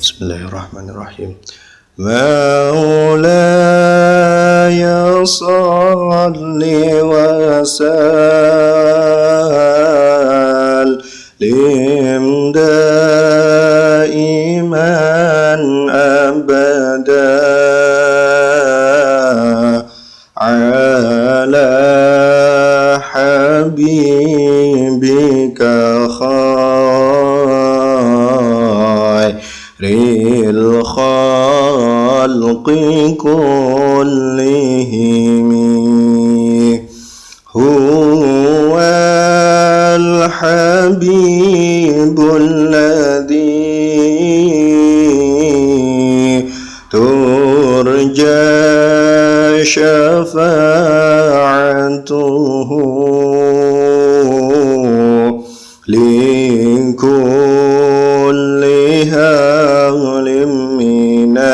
Bismillahirrahmanirrahim. Maulaya salli wa sallim daiman abada ala habibika khairil khalqi kullihim huwal habibul ladzi turja syafa'atuhu likulli halim minal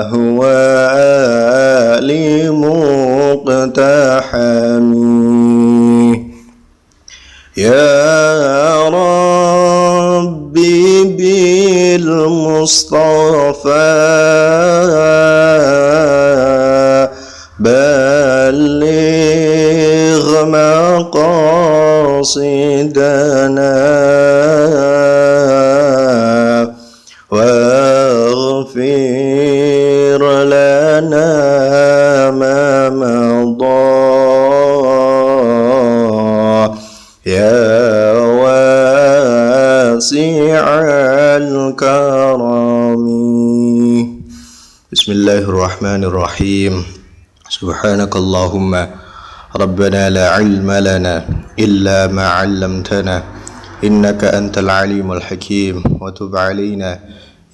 ahwali muqtahami ya rabbi bil mustafa baligh maqasidana waghfir lana ma madha ya wasi'al karami. Bismillahirrahmanirrahim. Subhanakallahumma Rabbana la ilma lana illa ma 'allamtana innaka antal alimul hakim wa tub 'alaina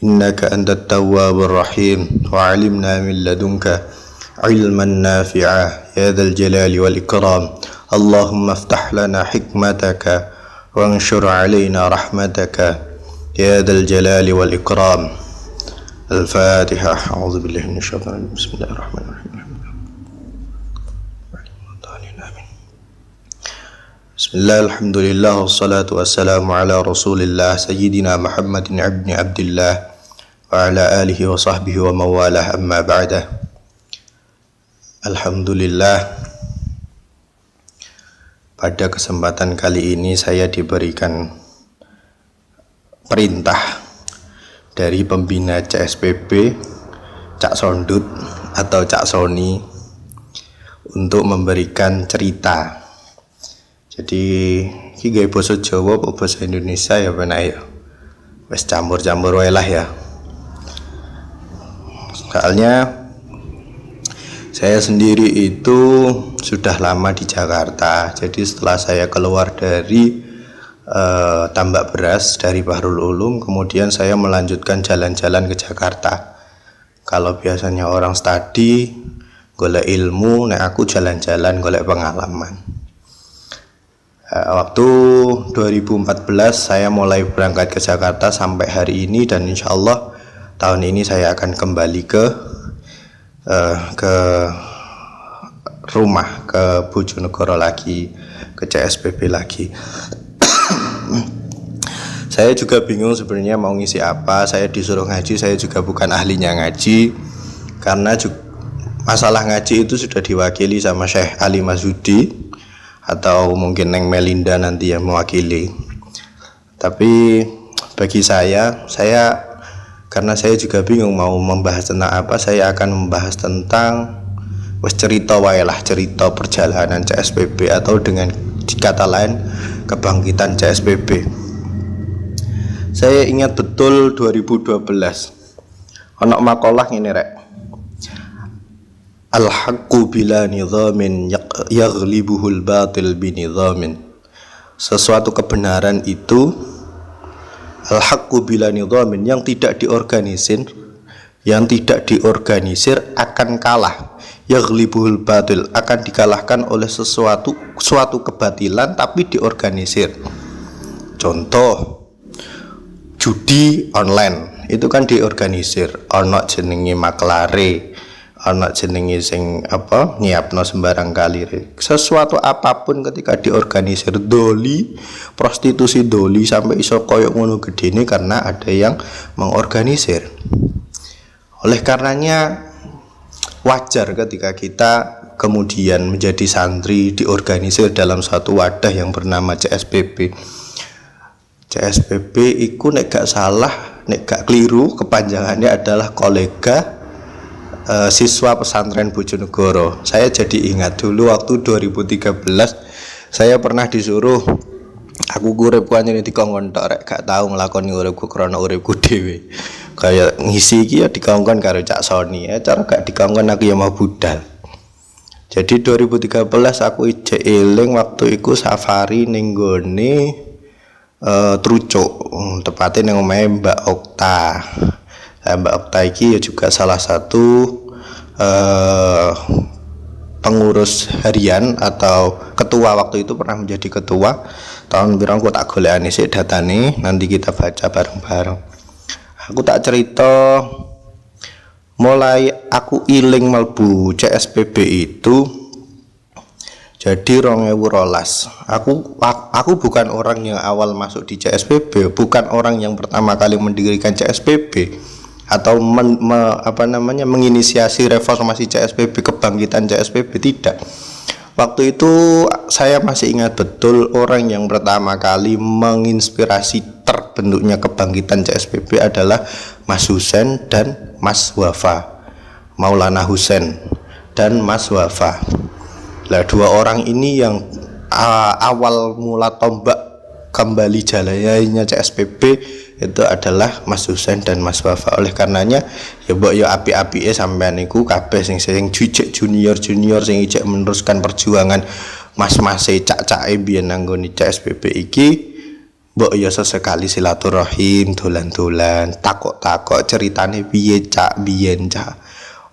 innaka antat tawwabur rahim wa 'allimna min ladunka ilman nafi'a ya dzal jalali wal ikram. Allahumma iftah lana hikmataka wa anshur 'alaina rahmataka ya dzal jalali wal ikram. Al-Fatihah. A'udzu billahi minasyaitonir rajim. Bismillahirrahmanirrahim. Bismillah, alhamdulillah, wassalatu wassalamu ala rasulillah sayyidina Muhammadin ibni abdillah wa ala alihi wa sahbihi wa mawalah, amma ba'dah. Alhamdulillah, pada kesempatan kali ini saya diberikan perintah dari pembina CSPB Cak Sondut atau Cak Soni untuk memberikan cerita. Jadi iki gawe basa Jawa apa basa Indonesia ya penak ya. Wis campur-campur wae lah ya. Soalnya saya sendiri itu sudah lama di Jakarta. Jadi setelah saya keluar dari tambak beras dari Bahrul Ulum, kemudian saya melanjutkan jalan-jalan ke Jakarta. Kalau biasanya orang studi golek ilmu, nek aku jalan-jalan golek pengalaman. Waktu 2014 saya mulai berangkat ke Jakarta sampai hari ini, dan insya Allah tahun ini saya akan kembali ke rumah, ke Bojonegoro lagi, ke CSPB lagi. Saya juga bingung sebenarnya mau ngisi apa. Saya disuruh ngaji, saya juga bukan ahlinya ngaji, karena masalah ngaji itu sudah diwakili sama Syekh Ali Masudi atau mungkin Neng Melinda nanti yang mewakili. Tapi bagi saya karena saya juga bingung mau membahas tentang apa, saya akan membahas tentang cerita wae lah, cerita perjalanan CSPB atau dengan kata lain kebangkitan CSPB. Saya ingat betul 2012 ono makalah ngene rek. Al-haqqu bila nidhamin yaghlibuhul batil binidhamin. Sesuatu kebenaran itu al-haqqu bila nidhamin, yang tidak diorganisir akan kalah. Yaghlibuhul batil, akan dikalahkan oleh suatu kebatilan tapi diorganisir. Contoh judi online itu kan diorganisir, ono jenenge maklare, anak jenenge sing apa nyiapno sembarang kali. Sesuatu apapun ketika diorganisir doli, prostitusi doli sampai iso koyok ngono gedene karena ada yang mengorganisir. Oleh karenanya wajar ketika kita kemudian menjadi santri diorganisir dalam satu wadah yang bernama CSPB. CSPB iku nek gak salah, nek gak keliru kepanjangannya adalah kolega siswa pesantren Bojonegoro. Saya jadi ingat dulu waktu 2013 saya pernah disuruh aku uripku anjene dikongkon tok rek gak tau nglakoni uripku krana uripku dhewe. Kayak ngisi iki ya dikongkon karo Cak Sony, cara gak dikongkon aku ya mau budal. Jadi 2013 aku ijek eling waktu iku safari ning gone Trucuk, tepatnya ning omahe Mbak Okta. Mbak Okta iki ya juga salah satu pengurus harian atau ketua waktu itu, pernah menjadi ketua. Tahun pirang kok tak golekane sik datane, nanti kita baca bareng-bareng. Aku tak cerita mulai aku iling melbu CSPB itu jadi 2012. Aku bukan orang yang awal masuk di CSPB, bukan orang yang pertama kali mendirikan CSPB atau menginisiasi reformasi CSPB, kebangkitan CSPB, tidak. Waktu itu saya masih ingat betul orang yang pertama kali menginspirasi terbentuknya kebangkitan CSPB adalah Mas Husen dan Mas Wafa, Maulana Husen dan Mas Wafa. Lah dua orang ini yang awal mula tombak kembali jalannya CSPB itu adalah Mas Husen dan Mas Wafa. Oleh karenanya ya mbok ya api-apike sampean niku kabeh sing jujik junior sing ijek meneruskan perjuangan mas-mase cak-cake biyen nanggone CSPB iki, mbok ya sesekali silaturahim, dolan-dolan, takok-takok ceritane piye cak biyen cak.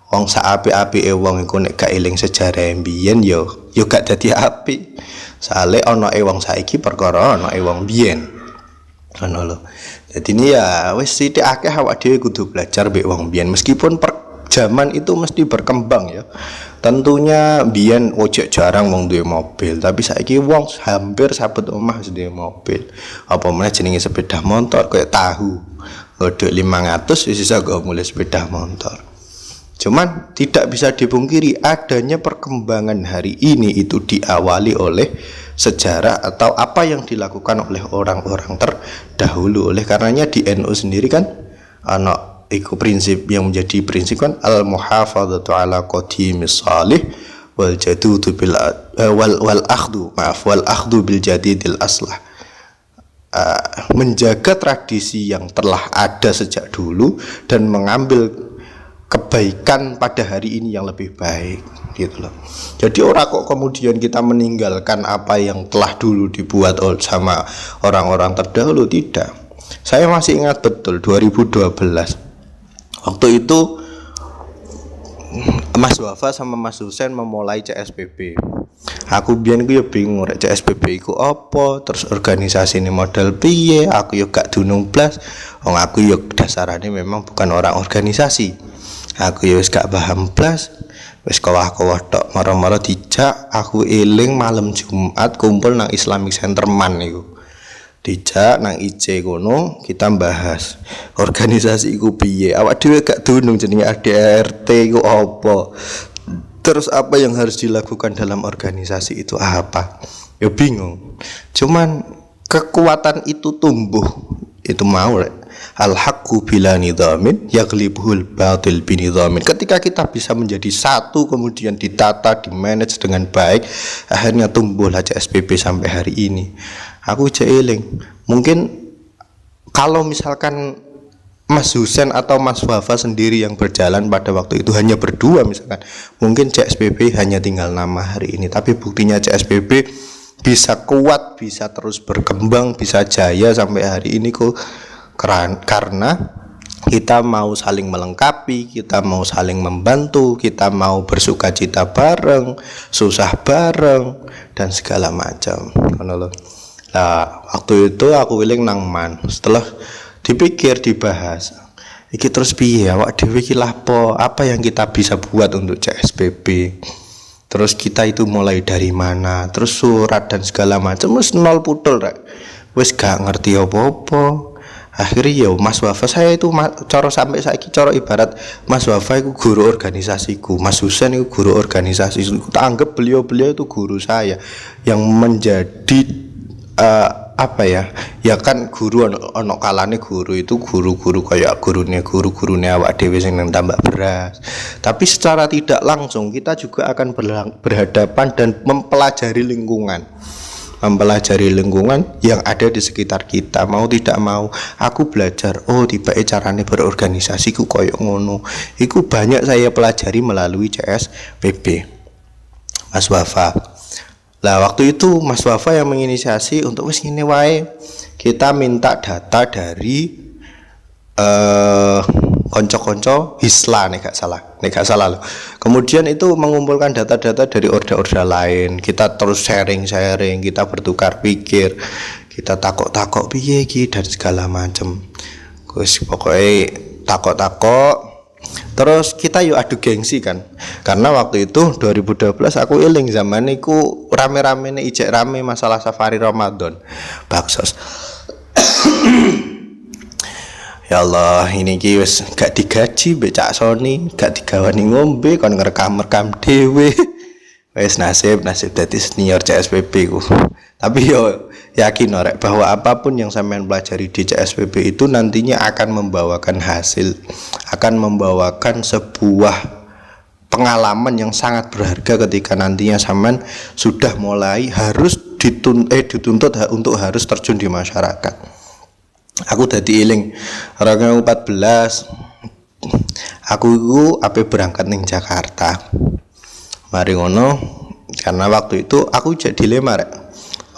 Wong sak apik-apike wong iku nek gak eling sejarah biyen yo gak dadi apik. Sale ana wong saiki perkara ana wong biyen. Ngono lho. Jadi ini ya wis sithik akeh awak dhewe kudu belajar mbek wong biyen, meskipun zaman itu mesti berkembang ya. Tentunya biyen ojek jarang wong duwe mobil, tapi saiki wong hampir sabet omah wis duwe mobil. Apa meneh jenenge sepeda motor kayak tahu. Godhok 500 wis iso go mulai sepeda motor. Cuman tidak bisa dipungkiri adanya perkembangan hari ini itu diawali oleh sejarah atau apa yang dilakukan oleh orang-orang terdahulu. Oleh karenanya di NU sendiri kan ana iku prinsip yang menjadi prinsip kan al-muhafadzatu ala qadimis salih wal jadudu bil wal akhdhu bil jadidil aslah. Menjaga tradisi yang telah ada sejak dulu dan mengambil kebaikan pada hari ini yang lebih baik gitu loh. Jadi orang kok kemudian kita meninggalkan apa yang telah dulu dibuat sama orang-orang terdahulu, tidak. Saya masih ingat betul 2012. Waktu itu Mas Wafa sama Mas Husen memulai CSPB. Aku biyen ku yo bingung rek CSPB iku apa, terus organisasi ini model piye, aku yo gak dunung blas. Wong aku yo dasarane memang bukan orang organisasi. Aku ya wis gak paham blas, wis kawah-kawah tok, mara-mara dijak aku eling malam Jumat kumpul nang Islamic Center Man niku. Dijak nang IC kono kita bahas organisasi iku piye. Awak dhewe gak dunung jenenge ADRT iku apa. Terus apa yang harus dilakukan dalam organisasi itu apa? Ya bingung. Cuman kekuatan itu tumbuh, itu mau rek. Al-haqqu bila nidhamin yaghlibuhul batil binidhamin. Ketika kita bisa menjadi satu kemudian ditata, dimanage dengan baik, akhirnya tumbuhlah CSPB sampai hari ini. Aku eling, mungkin kalau misalkan Mas Husen atau Mas Wafa sendiri yang berjalan pada waktu itu hanya berdua misalkan, mungkin CSPB hanya tinggal nama hari ini. Tapi buktinya CSPB bisa kuat, bisa terus berkembang, bisa jaya sampai hari ini kok. Karena kita mau saling melengkapi, kita mau saling membantu, kita mau bersuka cita bareng, susah bareng, dan segala macam. Nah, waktu itu aku wiling nang Man. Setelah dipikir, dibahas, iki terus piye awak dhewe iki apa yang kita bisa buat untuk CSPB. Terus kita itu mulai dari mana, terus surat dan segala macam wis nol putul rek. Wis gak ngerti apa-apa. Akhirnya ya Mas Wafa saya itu cara sampai saiki cara ibarat Mas Wafa itu guru organisasiku, Mas Husen itu guru organisasiku. Tak anggap beliau-beliau itu guru saya yang menjadi apa ya? Ya kan guru ono kalane guru itu guru-guru kayak guru-gurune awak dhewe sing nang tambak beras. Tapi secara tidak langsung kita juga akan berhadapan dan mempelajari lingkungan yang ada di sekitar kita. Mau tidak mau aku belajar, oh tibake carane berorganisasi ku koyo ngono. Iku banyak saya pelajari melalui CSPB Mas Wafa. Lah waktu itu Mas Wafa yang menginisiasi untuk wis ngene wae, kita minta data dari konco-konco Hisla nek gak salah loh. Kemudian itu mengumpulkan data-data dari orda-orda lain. Kita terus sharing, kita bertukar pikir, kita takok piye iki dan segala macam. Wis pokoke takok. Terus kita yuk adu gengsi kan. Karena waktu itu 2012 aku eling zaman iku rame-ramene ijek rame masalah safari Ramadan. Baksos. Ya Allah, ini ki wis gak digaji mbek Cak Sony, gak digawani ngombe kon ngerekam dhewe. Wis nasib dadi senior CSPB ku. Tapi yo yakin orek bahwa apapun yang sampean pelajari di CSPB itu nantinya akan membawakan hasil, akan membawakan sebuah pengalaman yang sangat berharga ketika nantinya sampean sudah mulai harus dituntut untuk harus terjun di masyarakat. Aku dadi eling 2014 aku iku ape berangkat ning Jakarta. Mari ngono karena waktu itu aku jadi dilema rek.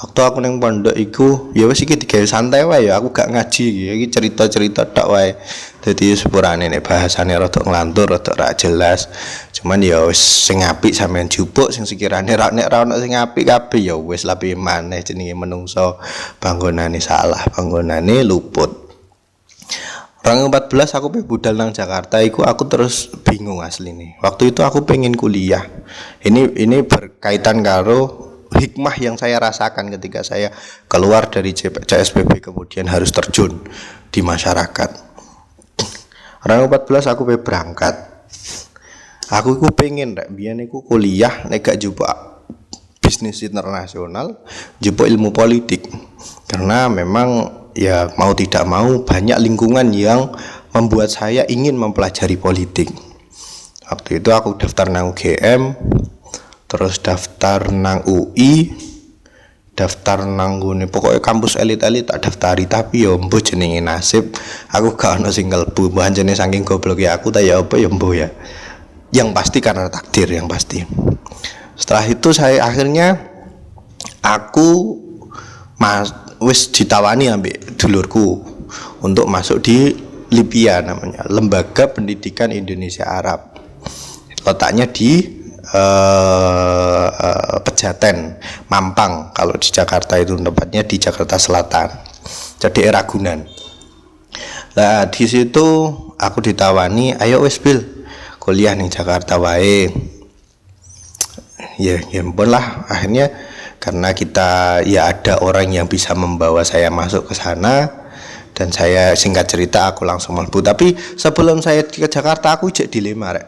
Waktu aku ning pondok iku ya wis iki digawe santai wae ya, aku gak ngaji iki cerita-cerita tok wae. Dadi sepurane nek bahasane rada nglantur, rada ra jelas. Cuman ya wis sing apik sampean jupuk, sing sekirane nek ra ono sing apik kabeh ya wis lah piye maneh jenenge menungso panggonane salah, panggonane luput. 2014 aku budal nang Jakarta iku aku terus bingung asli nih. Waktu itu aku pengen kuliah. Ini berkaitan karo hikmah yang saya rasakan ketika saya keluar dari CSPB kemudian harus terjun di masyarakat. 2014 aku berangkat. Aku iku pengen rek biyen iku kuliah nek gak njupuk bisnis internasional, njupuk ilmu politik. Karena memang ya mau tidak mau banyak lingkungan yang membuat saya ingin mempelajari politik. Waktu itu aku daftar nang UGM, terus daftar nang UI, daftar nang ngene pokoknya kampus elit-elit tak daftari. Tapi yo mbuh jenenge nasib aku gak ono sing kelbu. Mbah jenenge saking gobloke aku ta ya apa ya mbuh ya. Yang pasti karena takdir yang pasti. Setelah itu saya akhirnya aku wis ditawani ambek dulurku untuk masuk di LIPIA namanya, Lembaga Pendidikan Indonesia Arab. Letaknya di Pejaten, Mampang. Kalau di Jakarta itu tempatnya di Jakarta Selatan, jadi Ragunan. Nah di situ aku ditawani, ayo wis Bil kuliah nih Jakarta wae. Ya ampun lah, akhirnya karena kita ya ada orang yang bisa membawa saya masuk ke sana dan saya singkat cerita aku langsung mlebu. Tapi sebelum saya ke Jakarta aku cek dilema rek.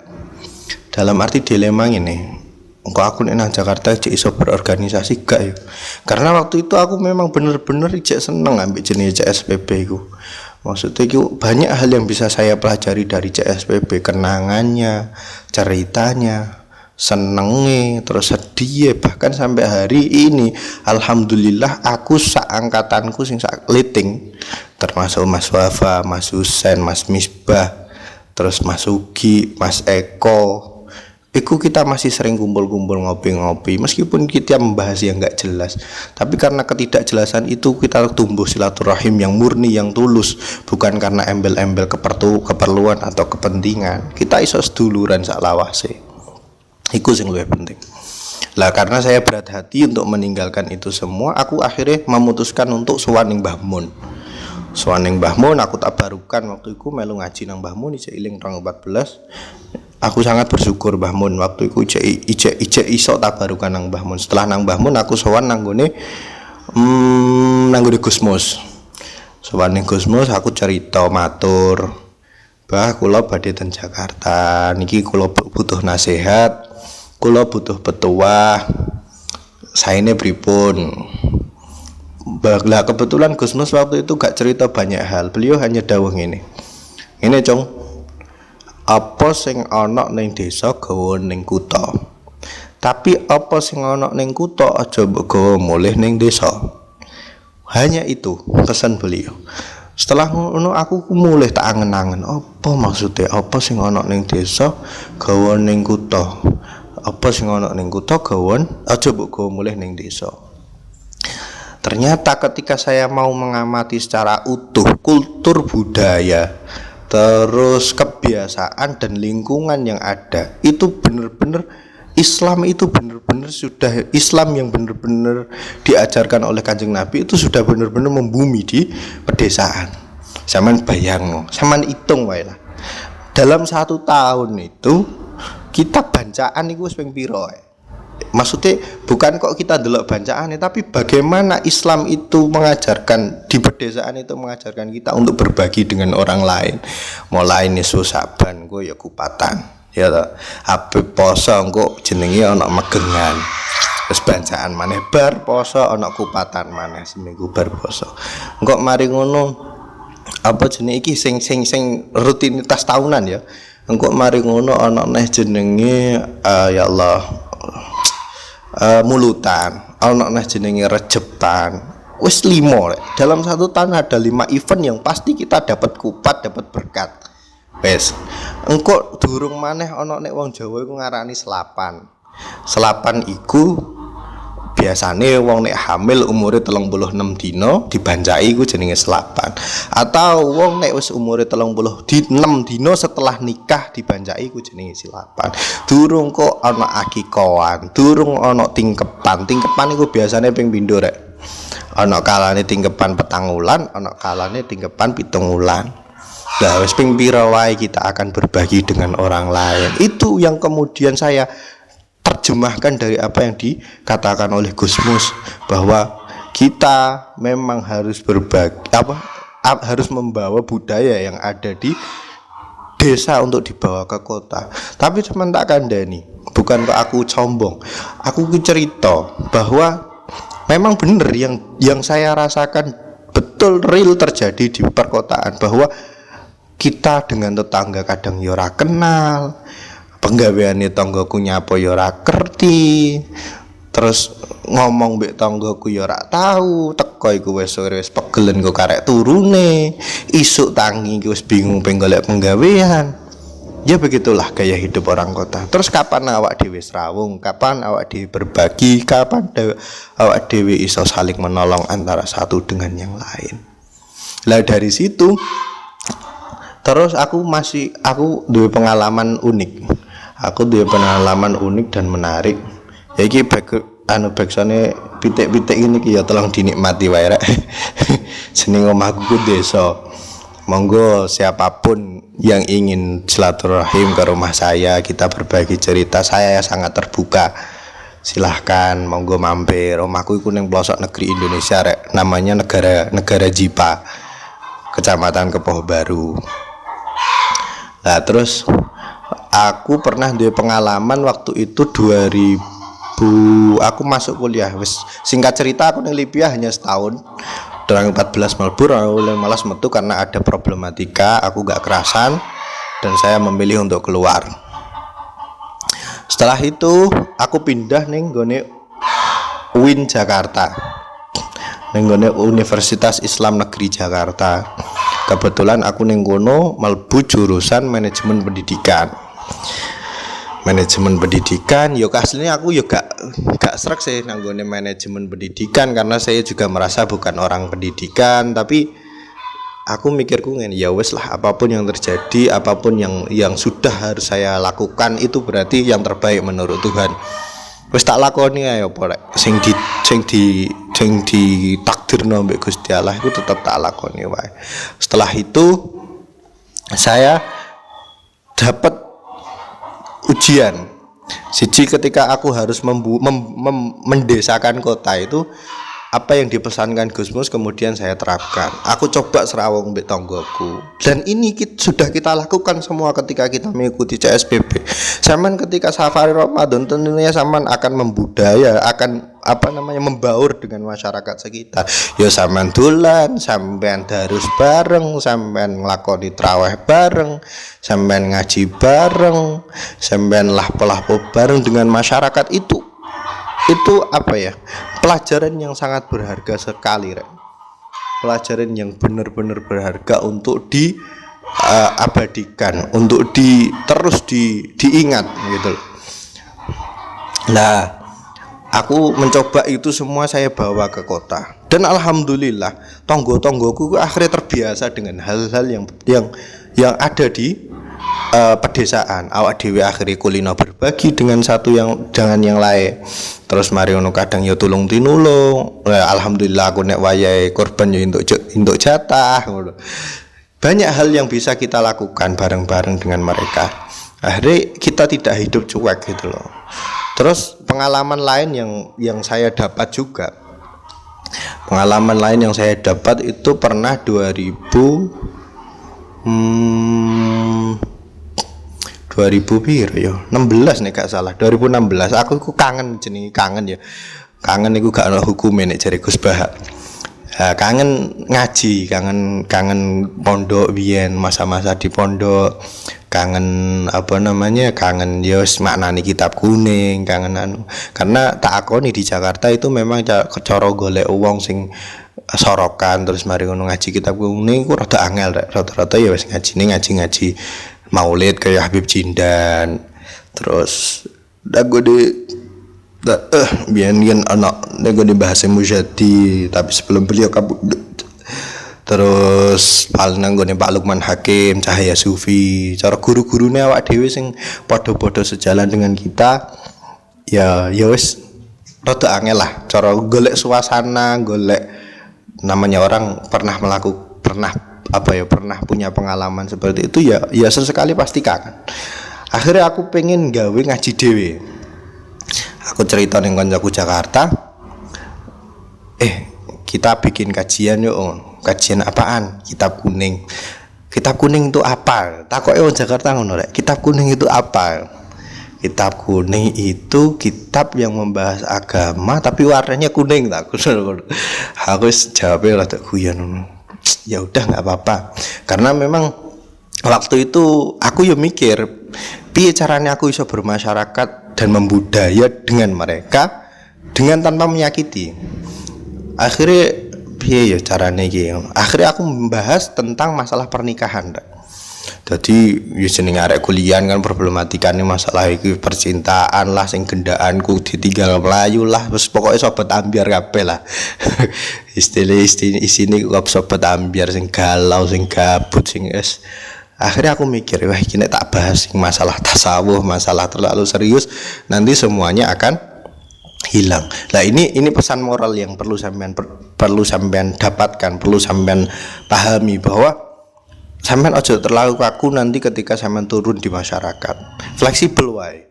Dalam arti dilema ini, engko aku nek nang Jakarta cek iso berorganisasi gak ya? Karena waktu itu aku memang bener-bener cek seneng ambek jenis CSPB iku. Maksudnya itu banyak hal yang bisa saya pelajari dari CSPB, kenangannya, ceritanya, senenge, terus sedih, bahkan sampai hari ini alhamdulillah aku seangkatanku sing sak liting, termasuk Mas Wafa, Mas Husen, Mas Misbah, terus Mas Ugi, Mas Eko. Iku kita masih sering kumpul-kumpul ngopi-ngopi meskipun kita membahas yang gak jelas, tapi karena ketidakjelasan itu kita tumbuh silaturahim yang murni, yang tulus, bukan karena embel-embel keperluan atau kepentingan. Kita iso seduluran sak lawase. Iku sing luwih penting. Lah karena saya berat hati untuk meninggalkan itu semua, aku akhirnya memutuskan untuk sowan ning Mbah Mun. Sowan ning Mbah Mun aku tabarukan waktu iku melu ngaji nang Mbah Mun isih iling 2014. Aku sangat bersyukur Mbah Mun waktu iku ijek iso tabarukan nang Mbah Mun. Setelah nang Mbah Mun aku sowan nang gone Gusmus. Sowan ning Gusmus aku cerita matur, "Bah, kula badhe ten Jakarta. Niki kula butuh nasihat, kula butuh petuah. Saene pripun?" Lah kebetulan Gusmus waktu itu gak cerita banyak hal. Beliau hanya dawuh ngene. Ngene, Cung. Apa sing ana ning desa gawa ning kutha. Tapi apa sing ana ning kutha aja mbok gawa mulih ning desa. Hanya itu pesan beliau. Setelah ngono aku mulih tak angen-angen, apa maksudnya apa sing ana ning desa gawa ning kutha. Apa sing ana ning kutha gawa aja mbok gawa mulih ning desa. Ternyata ketika saya mau mengamati secara utuh kultur budaya, terus kebiasaan dan lingkungan yang ada, itu benar-benar Islam itu benar-benar sudah Islam yang benar-benar diajarkan oleh Kanjeng Nabi itu sudah benar-benar membumi di pedesaan. Sampeyan bayangno, sampeyan hitung wae lah. Dalam 1 tahun itu kita bancaan itu wis ping pira. Maksudnya bukan kok kita delok bancaannya, tapi bagaimana Islam itu mengajarkan di pedesaan itu mengajarkan kita untuk berbagi dengan orang lain. Mulai nisu saban gue ya kupatan, ya toh. Ape poso engko jenenge ana megengan. Terus bancaan maneh bar poso ana kupatan maneh seminggu bar poso. Engko mari ngono apa jenenge iki sing rutinitas tahunan ya. Engko mari ngono ana neh jenenge ya Allah mulutan, ana neh jenenge rejepan. Wis 5 dalam 1 tahun ada 5 event yang pasti kita dapat kupat, dapat berkat. Wes engko durung maneh ana nek wong Jawa iku ngarani selapan. Selapan iku biasane wong nek hamil umure 36 dina dibancai iku jenenge selapan. Atau wong nek wis umure 36 dina setelah nikah dibancai iku jenenge silapan. Durung kok ana akikahan, durung ana tingkepan. Tingkepan iku biasane ping pindho rek. Ana kalane tingkepan 4 wulan, ana kalane tingkepan 7 wulan. Lah wis ping pira wae kita akan berbagi dengan orang lain. Itu yang kemudian saya terjemahkan dari apa yang dikatakan oleh Gusmus, bahwa kita memang harus berbagi harus membawa budaya yang ada di desa untuk dibawa ke kota. Tapi cuman tak kandani, bukan kok aku sombong. Aku cerita bahwa memang benar yang saya rasakan betul real terjadi di perkotaan, bahwa kita dengan tetangga kadang ya ora kenal, penggaweane tanggaku nyapa ya ora kerti, terus ngomong mbek tanggaku ya ora tahu, teko iku wis sore wis pegelen kok karek turune, isuk tangi iku wis bingung pengen golek penggawean. Ya begitulah gaya hidup orang kota. Terus kapan awak dhewe rawung, kapan awak dhewe berbagi, kapan awak dhewe iso saling menolong antara satu dengan yang lain. Lah dari situ terus aku duwe pengalaman unik. Aku duwe pengalaman unik dan menarik. Ya iki backsone pitik-pitik ini ki ya tolong dinikmati wae rek. Jeneng omahku ku desa. Monggo siapapun yang ingin silaturahim ke rumah saya, kita berbagi cerita, saya sangat terbuka. Silahkan monggo mampir. Omahku iku ning pelosok negeri Indonesia rek. Namanya negara Jipa, Kecamatan Kepoh Baru. Nah terus aku pernah duwe pengalaman waktu itu 2000 aku masuk kuliah. Wis singkat cerita aku ning Libya hanya setahun. 2014 melbur, oleh malas metu karena ada problematika, aku gak kerasan dan saya memilih untuk keluar. Setelah itu aku pindah ning gone UIN Jakarta, ning gone Universitas Islam Negeri Jakarta. Kebetulan aku ning kono melbu jurusan manajemen pendidikan. Manajemen pendidikan, yo aslinya aku yo gak srek sih nanggone manajemen pendidikan karena saya juga merasa bukan orang pendidikan, tapi aku mikirku ngene, ya wes lah, apapun yang terjadi, apapun yang sudah harus saya lakukan itu berarti yang terbaik menurut Tuhan. wis tak lakoni ae apa rek sing di takdirno mbek Gusti Allah iku tetep tak lakoni wae. Setelah itu saya dapat ujian. Siji ketika aku harus mendesakan kota itu apa yang dipesankan Gusmus kemudian saya terapkan. Aku coba serawong mbek tonggoku. Dan ini sudah kita lakukan semua ketika kita mengikuti CSBB. Saman ketika safari Ramadan tentunya saman akan membudaya, akan membaur dengan masyarakat sekitar. Ya sampean dolan, sampean darus bareng, sampean nglakoni traweh bareng, sampean ngaji bareng, sampean lahpo bareng dengan masyarakat itu apa ya, pelajaran yang sangat berharga sekali Rek. Pelajaran yang benar-benar berharga untuk diabadikan, untuk terus diingat gitu. Nah, aku mencoba itu semua saya bawa ke kota. Dan alhamdulillah tonggo-tonggoku akhirnya terbiasa dengan hal-hal yang ada di pedesaan. Awak dhewe akhirnya kulino berbagi dengan satu yang dengan yang lain. Terus mari ono kadang ya tulung tinulung. Alhamdulillah aku nek wayahe korban ya entuk jatah ngono. Banyak hal yang bisa kita lakukan bareng-bareng dengan mereka. Akhirnya kita tidak hidup cuek gitu loh. Terus pengalaman lain yang saya dapat juga. Pengalaman lain yang saya dapat itu pernah 2000 piro ya 16 nek gak salah 2016 aku kangen jenenge kangen ya kangen iku gak ono hukume nek jare Gus Bahak. Kangen ngaji, kangen pondok biyen, masa-masa di pondok, kangen kangen ya maknani kitab kuning, kangen karena tak akoni di Jakarta itu memang cara golek wong sing sorokan terus mari ngono ngaji kitab kuning ku rada angel rek, rata-rata ya wis ngaji Maulid kayak Habib Jindan. Terus biyen anak nego di bahasa Mujadi tapi sebelum beliau kabur. Terus paling nggone Pak Lukman Hakim, Cahaya Sufi, cara guru-gurune awak dhewe sing padha-padha sejalan dengan kita. Ya wis rada angel lah cara golek suasana, golek namanya orang pernah punya pengalaman seperti itu ya sesekali pasti kangen. Akhirnya aku pengen gawe ngaji dhewe. Aku cerita ning kancaku Jakarta. Kita bikin kajian yuk. Kajian apaan? Kitab kuning. Kitab kuning itu apa? Takoke wong Jakarta ngono rek. Kitab kuning itu apa? Kitab kuning itu kitab yang membahas agama tapi warnanya kuning tak. Aku jawabnya rada guyon. Ya udah nggak apa-apa karena memang waktu itu aku ya mikir piye caranya aku bisa bermasyarakat dan membudaya dengan mereka dengan tanpa menyakiti. Akhirnya piye ya caranya gitu. Akhirnya aku membahas tentang masalah pernikahan. Jadi ya jeneng arek kuliah kan problematikane masalah iki percintaan lah sing gendaanku ditinggal melayu lah wis pokoke sobat ambiar kabeh lah. Istilah isine kok sobat ambiar sing galau sing gabut sing es. Akhirnya aku mikir wah iki nek tak bahas sing masalah tasawuf, masalah terlalu serius nanti semuanya akan hilang. Lah ini pesan moral yang perlu sampean dapatkan, perlu sampean pahami bahwa sampean ojo terlalu kaku nanti ketika sampean turun di masyarakat. Fleksibel wae.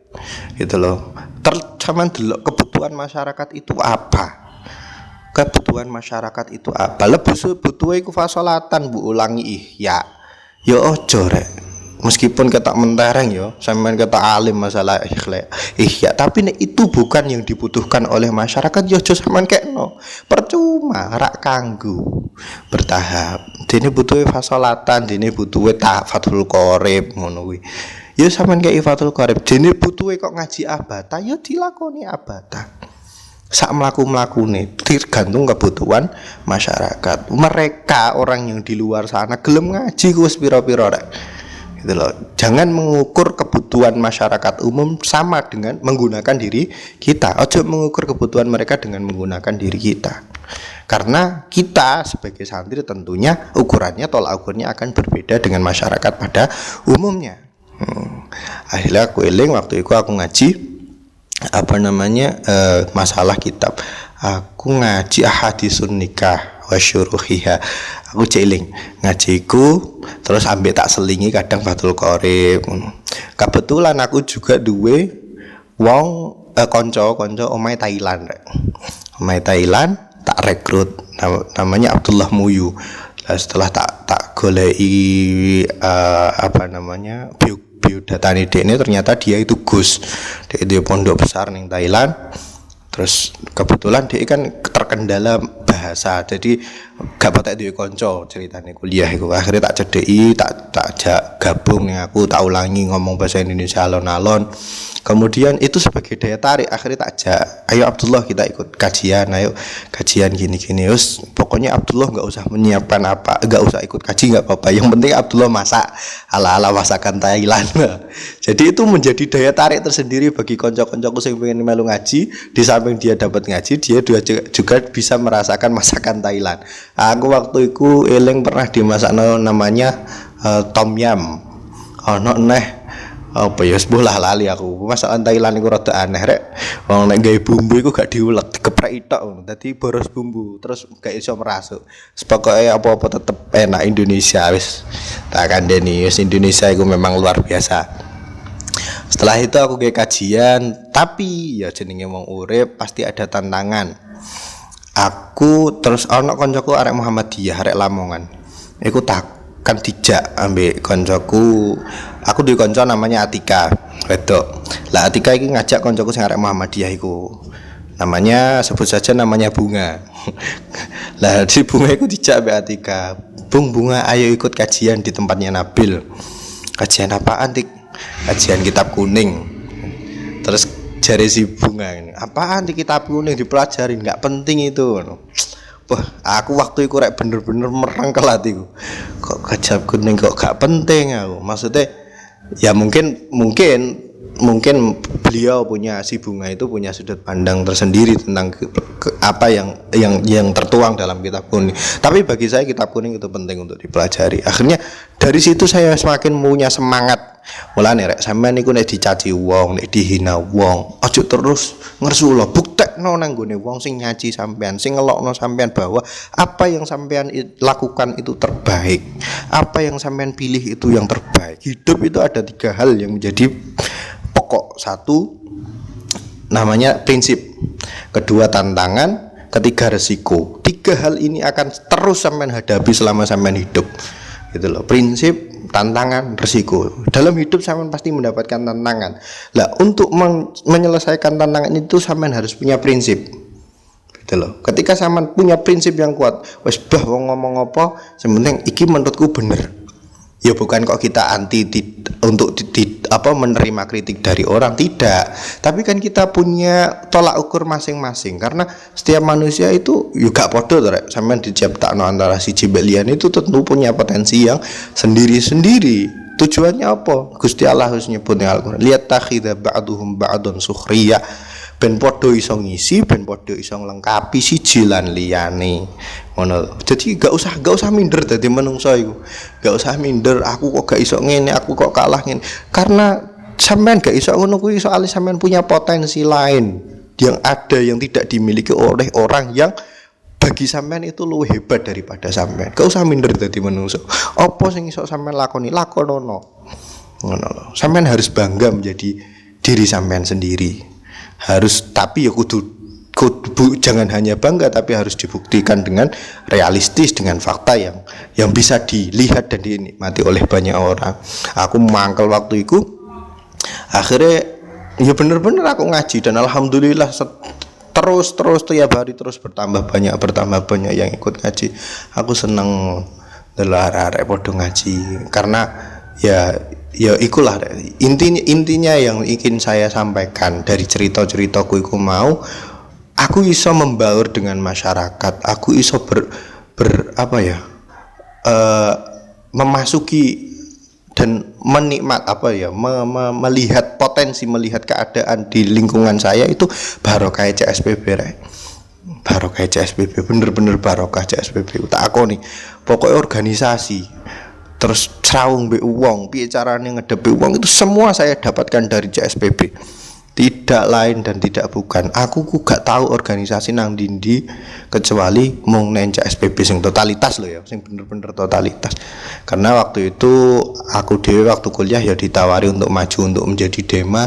Gitu loh. Sampean delok kebutuhan masyarakat itu apa? Kebutuhan masyarakat itu apa? Lebih butuh iku fasolatan bu ulangi ihya. Ya ojo rek. Meskipun ketak mentereng yo, sampean ketak alim masalah ihya, tapi nek itu bukan yang dibutuhkan oleh masyarakat yo aja sampean kekno. Percuma rak kanggo bertahap. Dene butuhe fasolatan, dene butuhe Fathul Qorib ngono kuwi. Ya sampean kei Fathul Qorib, dene butuhe kok ngaji abata, ya dilakoni abata. Sak mlaku-mlakune tergantung kebutuhan masyarakat. Mereka orang yang di luar sana gelem ngaji ku wis pira-pira rek. Gitu loh. Jangan mengukur kebutuhan masyarakat umum sama dengan menggunakan diri kita. Ojo mengukur kebutuhan mereka dengan menggunakan diri kita. Karena kita sebagai santri tentunya ukurannya tolak ukurnya akan berbeda dengan masyarakat pada umumnya. Akhirnya aku eling waktu itu aku ngaji apa namanya masalah kitab. Aku ngaji ahadisun nikah wa syuruhiha. Aku celing ngajiku terus ambek tak selingi kadang Fathul Qorib. Kebetulan aku juga duwe wong konco omahe Thailand. Omahe Thailand tak rekrut namanya Abdullah Muyu. Nah, setelah tak goleki apa namanya biodatane dekne ternyata dia itu Gus. Dia itu pondok besar ning Thailand. Terus kebetulan dia kan terkendala bahasa, jadi gak patek duwe kanca ceritane kuliah iku. Akhirnya tak cedeki, tak ajak gabung nih aku, tak ulangi ngomong bahasa Indonesia alon-alon. Kemudian itu sebagai daya tarik, akhirnya tak ajak, ayo Abdullah kita ikut kajian, ayo kajian gini-gini. Terus pokoknya Abdullah nggak usah menyiapkan apa, nggak usah ikut kaji nggak apa-apa. Yang penting Abdullah masak ala-ala masakan Thailand. Jadi itu menjadi daya tarik tersendiri bagi konco-koncoku yang pengen melu ngaji. Di samping dia dapat ngaji, dia juga bisa merasakan masakan Thailand. Aku waktu itu eling pernah dimasak namanya tom yum. Ono neh apa ya sebelah lali aku. Masakan Thailand iku rada aneh rek. Wong nek gawe bumbu iku gak diulek, dikeprek tok ngono. Dadi boros bumbu, terus gak iso merasuk. Pokoke apa-apa tetep enak Indonesia wis. Tak kandhani wis Indonesia iku memang luar biasa. Setelah itu aku gawe kajian, tapi ya jenenge wong urip pasti ada tantangan. Aku terus ana koncoku arek Muhammadiyah, arek Lamongan. Iku tak kan dijak ambek koncoku. Aku duwe kanca namanya Atika, wedok. Lah Atika iki ngajak koncoku sing arek Muhammadiyah iku. Namanya sebut saja namanya Bunga. Lah si Bunga iku dijak ambek Atika. Bunga ayo ikut kajian di tempatnya Nabil. Kajian apaan, Tik? Kajian kitab kuning. Terus jari si Bunga ini, apaan di kitab kuning dipelajarin, nggak penting itu. Wah, aku waktu itu rek bener-bener merengkel hatiku. Kok kitab kuning kok gak penting aku. Maksudnya ya mungkin beliau punya, si Bunga itu punya sudut pandang tersendiri tentang apa yang tertuang dalam kitab kuning. Tapi bagi saya kitab kuning itu penting untuk dipelajari. Akhirnya dari situ saya semakin punya semangat. Mulane rek sampean niku nek dicaci wong, nek dihina wong, aja terus ngersula. Buktekno nang gone wong sing nyaci sampean, sing ngelokno sampean bahwa apa yang sampean lakukan itu terbaik. Apa yang sampean pilih itu yang terbaik. Hidup itu ada 3 hal yang menjadi pokok. 1 namanya prinsip, kedua tantangan, ketiga resiko. 3 hal ini akan terus sampean hadapi selama sampean hidup. Gitu loh. Prinsip, tantangan, resiko. Dalam hidup sampean pasti mendapatkan tantangan. Lah untuk menyelesaikan tantangan itu sampean harus punya prinsip. Gitu loh. Ketika sampean punya prinsip yang kuat, wis bah wong ngomong apa, sementing iki menurutku bener. Ya bukan kok kita anti untuk menerima kritik dari orang, tidak. Tapi kan kita punya tolak ukur masing-masing, karena setiap manusia itu juga podo rek. Sampean diciptakno antara siji mbek liyane itu tentu punya potensi yang sendiri-sendiri. Tujuannya apa? Gusti Allah harus nyebut ning Al-Qur'an, lihat takhidha ba'duhum ba'dun sukhriya. Ben podo iso ngisi, ben podo iso nglengkapi siji lan liyane. Ngono. Jadi gak usah minder dadi menungso iku. Gak usah minder, aku kok gak iso ngene, aku kok kalah ngene. Karena sampean gak iso ngono kuwi soalnya sampean punya potensi lain yang ada yang tidak dimiliki oleh orang yang bagi sampean itu luwih hebat daripada sampean. Gak usah minder dadi menungso. Apa sing iso sampean lakoni, lakonono. Ngono lho. Sampean harus bangga menjadi diri sampean sendiri. Harus, tapi ya kudu jangan hanya bangga, tapi harus dibuktikan dengan realistis, dengan fakta yang bisa dilihat dan dinikmati oleh banyak orang. Aku mangkel waktu itu, akhirnya ya bener-bener aku ngaji dan alhamdulillah terus tiap hari terus bertambah banyak yang ikut ngaji. Aku seneng delok arek-arek padha ngaji karena ya ikulah intinya yang ingin saya sampaikan dari ceritaku iku mau, aku iso membaur dengan masyarakat, aku iso memasuki dan melihat potensi, melihat keadaan di lingkungan saya itu barokah CSPB rek. Barokah CSPB, bener-bener barokah CSPB. Tak aku nih, pokoknya organisasi terus serawung be uang, piye carane ngedepi uang itu semua saya dapatkan dari CSPB. Tidak lain dan tidak bukan, aku gak tahu organisasi nang dindi kecuali mung neng CSPB sing totalitas loh ya, sing bener-bener totalitas. Karena waktu itu aku dewe waktu kuliah ya ditawari untuk maju untuk menjadi Dema.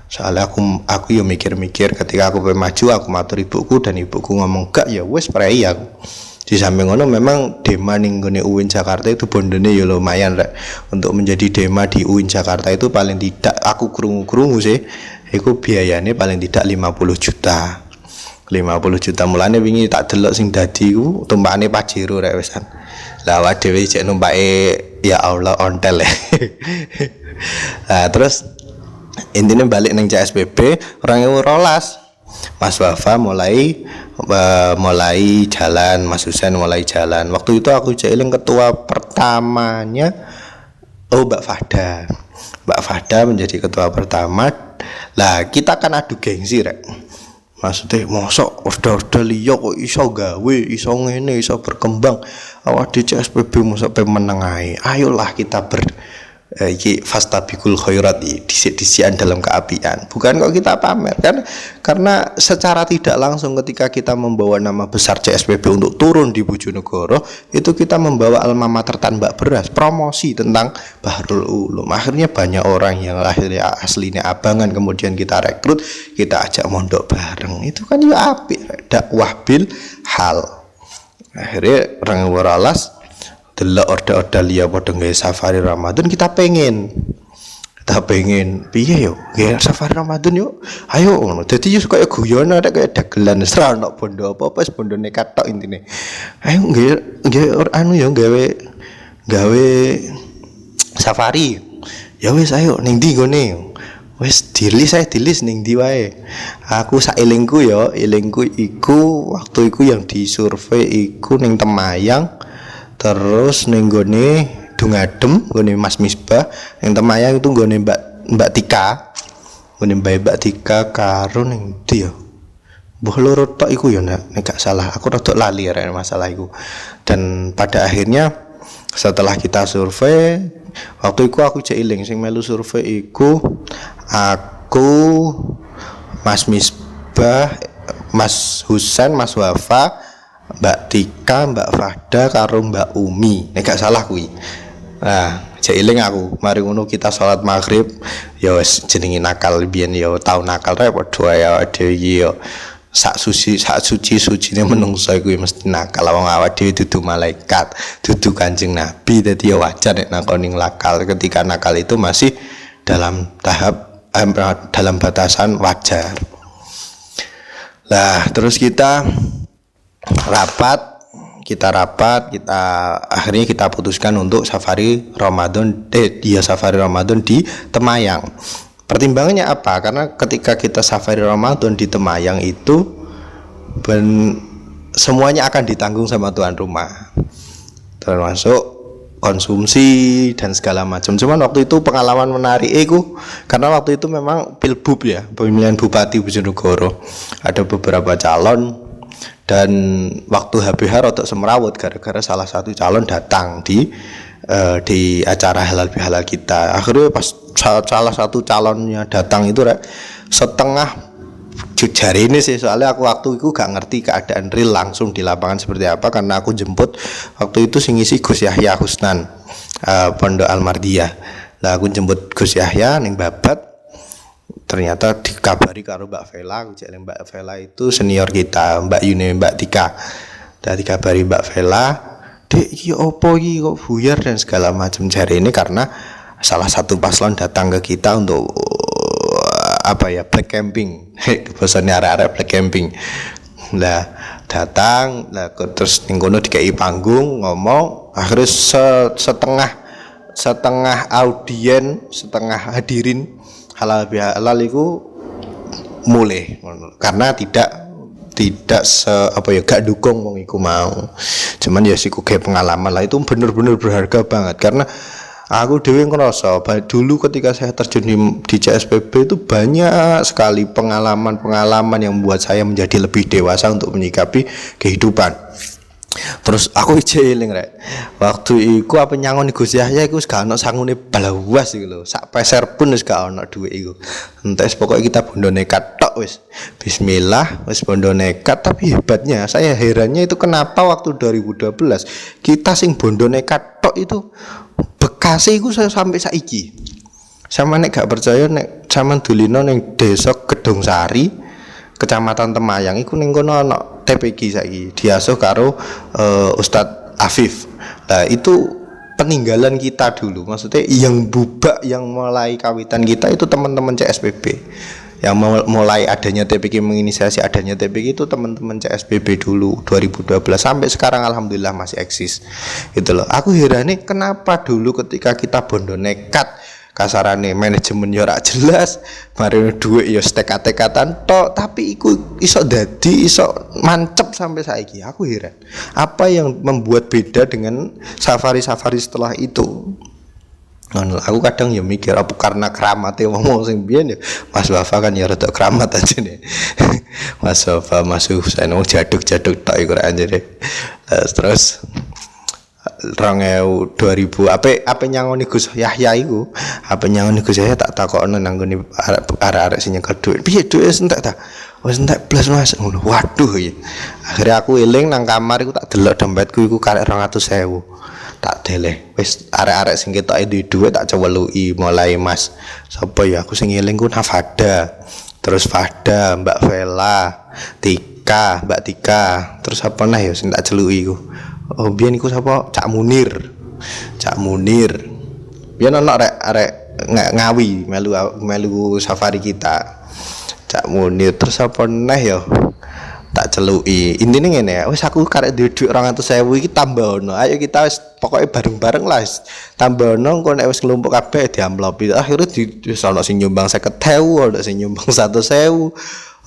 Soalnya aku ya mikir-mikir, ketika aku pengen maju aku matur ibuku dan ibuku ngomong gak ya wes prei aku. Di samping ngono memang Dema ning gone UIN Jakarta itu bondone ya lumayan rek. Untuk menjadi Dema di UIN Jakarta itu paling tidak aku krungu-krungu sih iku biayanya paling tidak 50 juta. 50 juta mulane wingi tak delok sing dadi ku tumpakane Pajero rek wisan. Lah awake dhewe cek numpake ya Allah ontel ya. Nah, terus intinya balik nang CSPB 2012 Mas Wafa mulai jalan, Mas Husain mulai jalan. Waktu itu aku jeeling ketua pertamanya Mbak Fahda. Mbak Fahda menjadi ketua pertama. Lah kita kan adu gengsi rek. Maksudnya mosok order liya kok iso gawe, iso ngene, iso berkembang. Awak di CSPB mosok meneng ae. Ayolah kita iki fastabikul khairat, disian dalam keapian. Bukan kok kita pamer kan, karena secara tidak langsung ketika kita membawa nama besar CSPB untuk turun di Bojonegoro, itu kita membawa alma mater Mbak Beras, promosi tentang Bahrul Ulum. Akhirnya banyak orang yang akhirnya aslinya abangan kemudian kita rekrut, kita ajak mondok bareng. Itu kan juga apik, dakwah bil hal. Akhirnya orang waralas delok order liya padha nggawe safari Ramadan, kita pengen piye yo nggih safari Ramadan yuk ayo ngono. Dadi yo kaya guyon ada kaya dagelan ora ono bondo apa-apa, wis bondone katok intine. Ayo nggih anu yo gawe safari. Ya wis ayo ning ndi ngene. Wis dilis ning ndi wae. Aku saelingku yo, elingku iku waktu iku yang disurvei iku ning Temayang. Terus ning gone Dungadem, gone Mas Misbah, ning Temayang itu gone Mbak Tika. Gone Mbak Tika karo ning ndi ya? Mbuh loro tok iku ya nek gak salah. Aku rada lali ya masalah iku. Dan pada akhirnya setelah kita survei, waktu itu aku cek iling sing melu survei iku aku, Mas Misbah, Mas Husain, Mas Wafa, Mbak Tika, Mbak Fahda karo Mbak Umi. Nek gak salah kuwi. Nah, jailing aku. Mari ngono kita salat maghrib. Ya wis jenenge nakal biyen ya tau nakal rek padha ya dhewe ya. Sak suci-sucine menungso iku mesti nakal. Wong awak dhewe dudu malaikat, dudu Kanjeng Nabi. Dadi ya wajar nek nakoni nakal. Ketika nakal itu masih dalam tahap dalam batasan wajar. Lah, terus kita rapat, akhirnya kita putuskan untuk safari Ramadan di Temayang. Pertimbangannya apa? Karena ketika kita safari Ramadan di Temayang itu semuanya akan ditanggung sama tuan rumah, termasuk konsumsi dan segala macam. Cuman waktu itu pengalaman menarik karena waktu itu memang pilbub ya, pemilihan bupati Bojonegoro, ada beberapa calon. Dan waktu HBH rotok semrawut gara-gara salah satu calon datang di acara halal bihalal kita. Akhirnya pas salah satu calonnya datang itu setengah jari ini sih, soalnya aku waktu itu gak ngerti keadaan real langsung di lapangan seperti apa, karena aku jemput waktu itu sing ngisi Gus Yahya Husnan, Pondok Al-Mardiyah. Lah aku jemput Gus Yahya ning Babat. Ternyata dikabari karo Mbak Vela, Mbak Vela itu senior kita, Mbak Yune, Mbak Tika. Dan dikabari Mbak Vela, "Dek, iki opo iki kok buyar dan segala macam." Jari ini karena salah satu paslon datang ke kita untuk black camping. Bahasane arek-arek black camping. Lah datang, lah terus ning kono dikai panggung ngomong, akhirnya setengah audien, setengah hadirin halal bihalal itu mulai karena tidak gak dukung wong iku mau. Cuman ya siku kayak pengalaman lah, itu bener-bener berharga banget karena aku dewe ngerasa dulu ketika saya terjun di CSPB itu banyak sekali pengalaman yang membuat saya menjadi lebih dewasa untuk menyikapi kehidupan. Terus aku eling rek. Waktu iku apa nyangoni Gus Yahya iku wis gak ono sangune balawas iku lho. Sak peser pun wis gak ono dhuwit iku. Entes pokoknya kita bondo nekat tok wis. Bismillah wis bondo nekat, tapi hebatnya saya herannya itu kenapa waktu 2012 kita sing bondo nekat tok itu bekase iku saya sampai saiki. Sama nek gak percaya nek sampean dolino ning desa Gedung Sari, Kecamatan Temayang iku ning kono ana TPG saiki diasuh karo Ustadz Afif. Nah itu peninggalan kita dulu, maksudnya yang bubak yang mulai kawitan kita itu teman-teman CSPB. Yang mulai adanya TPG, menginisiasi adanya TPG itu teman-teman CSPB dulu 2012 sampai sekarang alhamdulillah masih eksis. Itu loh. Aku heran nih kenapa dulu ketika kita bondo nekat kasarane manajemen yo ora jelas, mari dhuwit yo tekad-tekatan tok, tapi iku iso dadi iso mancep sampai saiki. Aku heran. Apa yang membuat beda dengan safari-safari setelah itu? Aku kadang ya mikir apa karena keramate wong sing biyen ya Mas Wafa kan ya rada keramat aja nih. Mas Wafa, Mas Husain jaduk-jaduk tok iku anjir. Terus 2000 apa nyangoni Gus Yahya iku apa nyangoni Gus Yahya tak takokno nang ngene arek-arek sing nyekel dhuwit piye dhuwit entek ta wis entek blas Mas ngono waduh ya akhirnya aku eling nang kamar iku tak delok dompetku iku karek 200.000 tak deleh wis arek-arek sing ketoke duwe dhuwit tak ceweluki mulai Mas sapa ya aku sing eling ku Nafada terus Fada Mbak Vela Tika Mbak Tika terus apa nah ya sing tak celuki iku. Oh biyen iku sapa? Cak Munir. Biyen ana arek Ngawi melu safari kita. Cak Munir terus apa neh ya? Tak celuki. Intine ngene ya, wis aku karek duwe dhuwit 200.000 iki tambah ono. Ayo kita wis pokoke bareng-bareng lah. Tambah ono engko nek wis nglumpuk kabeh diamplopi. Akhire wis ana sing nyumbang 50.000, ana sing nyumbang 100.000.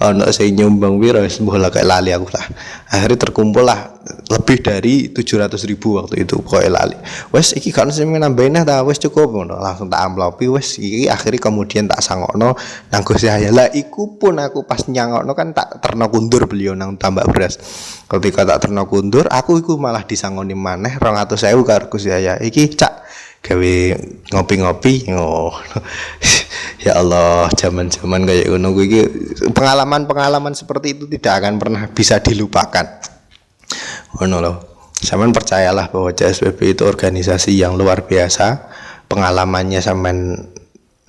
Ono sing nyumbang piro wis mbola kayak lali aku lah. Akhirnya terkumpul lah lebih dari 700.000 waktu itu pokoknya lali. Wes iki kan sing nambahin ta wis cukup ngono. Langsung tak amplopi wes iki akhirnya kemudian tak sangokno nang Gus Yahya. Lah iku pun aku pas nyangokno kan tak terno kundur beliau nang tambak beras. Ketika tak terno kundur aku iku malah disangoni maneh 200.000 karo Gus Yahya. Iki cak gawe ngopi-ngopi ya Allah zaman-zaman kayak ngono iki pengalaman-pengalaman seperti itu tidak akan pernah bisa dilupakan ngono loh. Sampean percayalah bahwa CSPB itu organisasi yang luar biasa pengalamannya. Sampean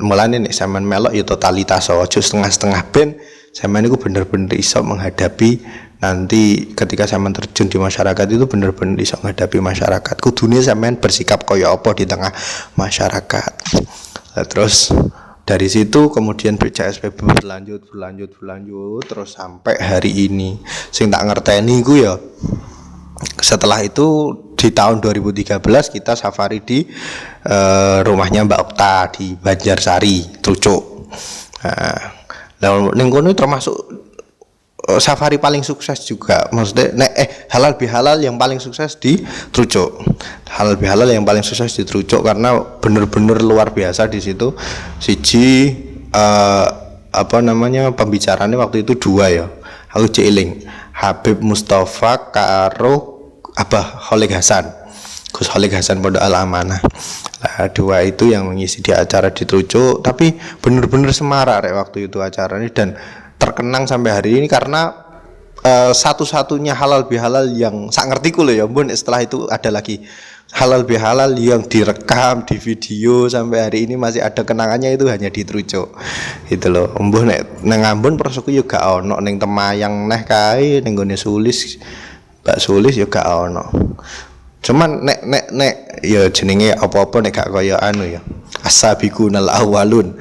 mulane nek sampean melok ya totalitas aja setengah-setengah ben sampean iku bener-bener iso menghadapi nanti ketika sampean terjun di masyarakat itu bener-bener iso menghadapi masyarakat. Kudune sampean bersikap kaya apa di tengah masyarakat. Nah, terus dari situ kemudian CSPB berlanjut terus sampai hari ini. Sing tak ngerteni iku ya setelah itu di tahun 2013 kita safari di rumahnya Mbak Okta di Banjarsari, Trucuk. Nah, ning kono termasuk safari paling sukses juga. Maksudnya halal bihalal yang paling sukses di Trucuk. Halal bihalal yang paling sukses di Trucuk karena bener-bener luar biasa di situ. Siji pembicaranya waktu itu dua ya. Aku eling Habib Mustafa karo Abah Khalid Hasan. Gus Khalid Hasan Pondok Al Amanah. Nah, dua itu yang mengisi di acara di Trucuk, tapi bener-bener semarak waktu itu acaranya dan terkenang sampai hari ini karena satu-satunya halal bihalal yang sak ngertiku loh ya Bun, setelah itu ada lagi halal bihalal yang direkam di video sampai hari ini masih ada kenangannya itu hanya di Trucuk gitu loh. Mbuh nek nang Ambon prosoku yo gak ono, ning Temayang neh kae ning gone Sulis Mbak Sulis yo gak ono. Cuman nek ya jenenge apa-apa nek gak kaya anu ya as-sabiqunal awwalun.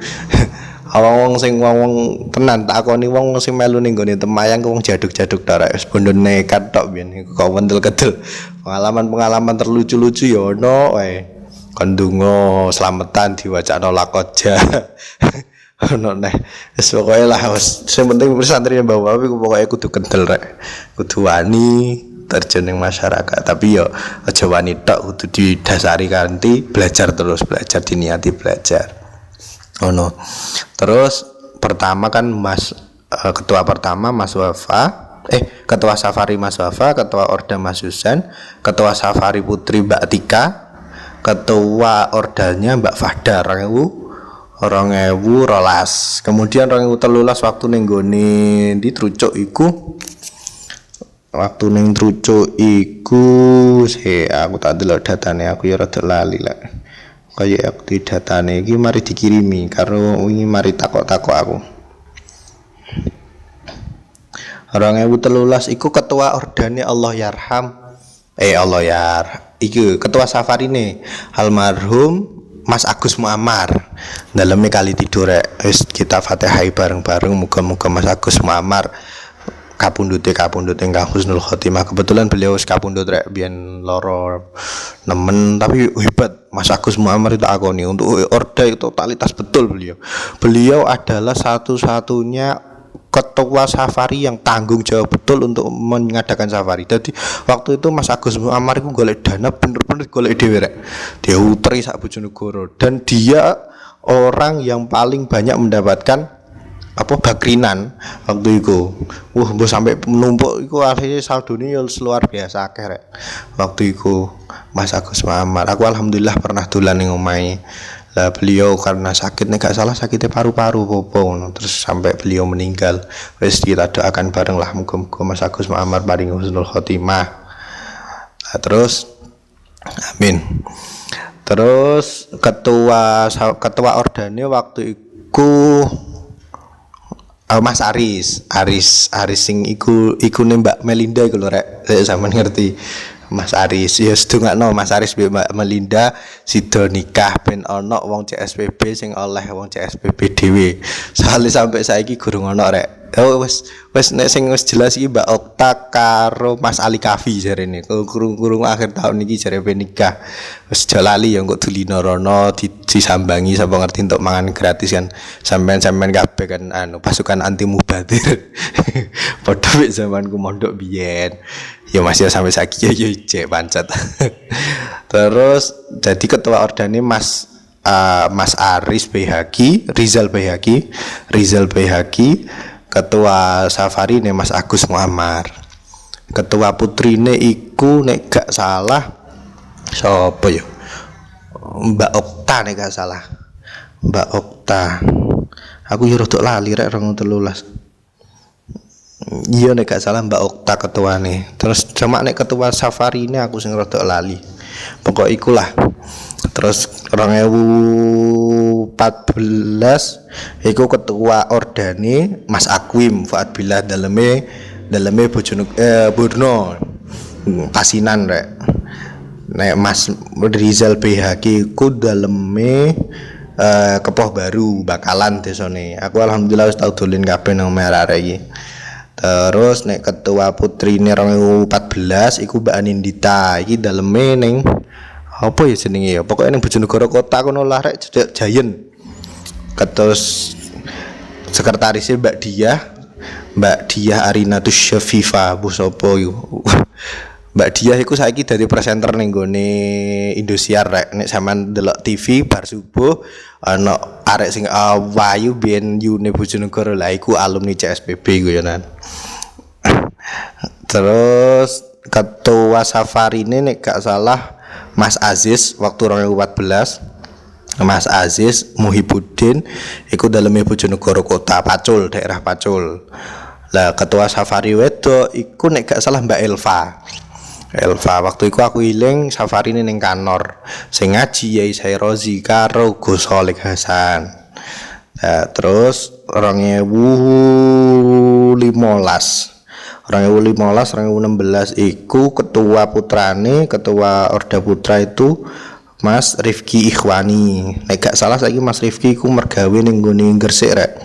Wong sing wong tenan takoni wong sing melu ning gone Temayang wong jaduk-jaduk tok wis bondo nekat tok biyen kok wendel-kedel. Pengalaman-pengalaman terlucu-lucu ya ono wae. Kon donga slametan diwacana lakoja. Ono neh. Wis pokoke lah wis sing penting santri Mbah Wawi pokoke kudu kendel rek. Kudu wani terjun ning masyarakat. Tapi yo aja wani tok kudu didasari kanthi belajar terus belajar diniati belajar. Terus pertama kan ketua pertama Mas Wafa ketua Safari Mas Wafa, ketua Orda Mas Susan, ketua Safari Putri Mbak Tika, ketua Ordanya Mbak Fahda 2013. Kemudian 2013 waktu ning gone di Trucuk iku, waktu ning Trucuk iku aku tak delok datane, aku ya rada lali lah. Kaya aku di datane iki mari dikirimi karo wingi mari takok-takok aku. 2013 iku ketua ordane Allah Yarham. Iku ketua safari nih almarhum Mas Agus Muammar. Dalamnya kali tidur wis kita Fatihah bareng-bareng, muga-muga Mas Agus Muammar kapundhut ingkang husnul khotimah. Kebetulan beliau wis kapundhut rek biyen loro nemen, tapi hebat Mas Agus Muammar itu akoni untuk Orda itu totalitas betul beliau. Beliau adalah satu-satunya ketua safari yang tanggung jawab betul untuk mengadakan safari. Jadi waktu itu Mas Agus Muammar itu golek dana bener-bener golek dhewe rek. Dia uteri sak Bojonegoro dan dia orang yang paling banyak mendapatkan bakrinan waktu itu. Mbok sampai menumpuk iku akhirnya saldone luar biasa akeh rek. Waktu itu Mas Agus Muammar, aku alhamdulillah pernah dolan ning omahe. Lah beliau karena sakit, nek gak salah sakitnya paru-paru terus sampai beliau meninggal. Wis kita doakan bareng lah muga-muga Mas Agus Muammar paring husnul khotimah. Nah, terus amin. Terus ketua ordane waktu itu Mas Aris sing iku Mbak Melinda iku lho rek, sampean ngerti. Mas Aris ya sedongakno Mas Aris Mbak Melinda sida nikah ben ana wong CSPB sing oleh wong CSPB dhewe. Soale sampai saiki gurung ana rek. Wes nek sing wis jelas iki Mbak Okta karo Mas Ali Kafi jarene. Kurung akhir tahun iki jare ben nikah. Wis jalali ya engko dulina rono disambangi sapa ngerti untuk mangan gratis kan. Sampean kabeh kan pasukan anti mubadir. Padha mek zamanku mondok biyen. Ya masih sampai saiki ya cek pancet. Terus jadi ketua ordane Mas Rizal Bayhaqi, ketua safari nih Mas Agus Muammar, ketua putrine iku nek gak salah sapa ya Mbak Okta nek gak salah, Mbak Okta. Aku yo rodok lali rek 2013. Iya nek gak salah Mbak Okta ketuane. Terus cuma nek ketua safari ini aku sing rodok lali. Pokok ikulah. Terus 2014 iku ketua ordane Mas Akwim Fuad Billah daleme Bojonegoro Pasinan rek. Nek Mas Rizal Bayhaqi iku daleme Kepoh Baru Bakalan desone. Aku alhamdulillah wis tau dolen kabeh nang merah iki. Terus nek ketua putrine 2014 iku Mbak Anindita. Iki daleme ning apa ya jenenge ya? Pokoke ning Bojonegoro kota kono lah rek Jayen. Terus sekretarisnya Mbak Diah Arinatus Syafifa bu sapa iku. Mbak Diah iku saiki dadi presenter ning gone Indosiar rek. Nek sampean delok TV bar subuh ana arek sing wayu biyen yune Bojonegoro lah iku alumni CSPB iku ya nan. Terus ketua safari ini nek gak salah Mas Aziz waktu 2014. Mas Aziz Muhibuddin iku daleme Bojonegoro kota Pacul, daerah Pacul. Lah ketua safari wedok iku nek gak salah Mbak Elva waktu itu aku iling safari ini ning kanor sing ngaji Yai Sairozi karo Gus Kholik Hasan. Nah, terus 2016 iku ketua putrane ketua Orda Putra itu Mas Rifki Ikhwani. Nek gak salah saiki Mas Rifki iku mergawe ning nggone Gresik rek.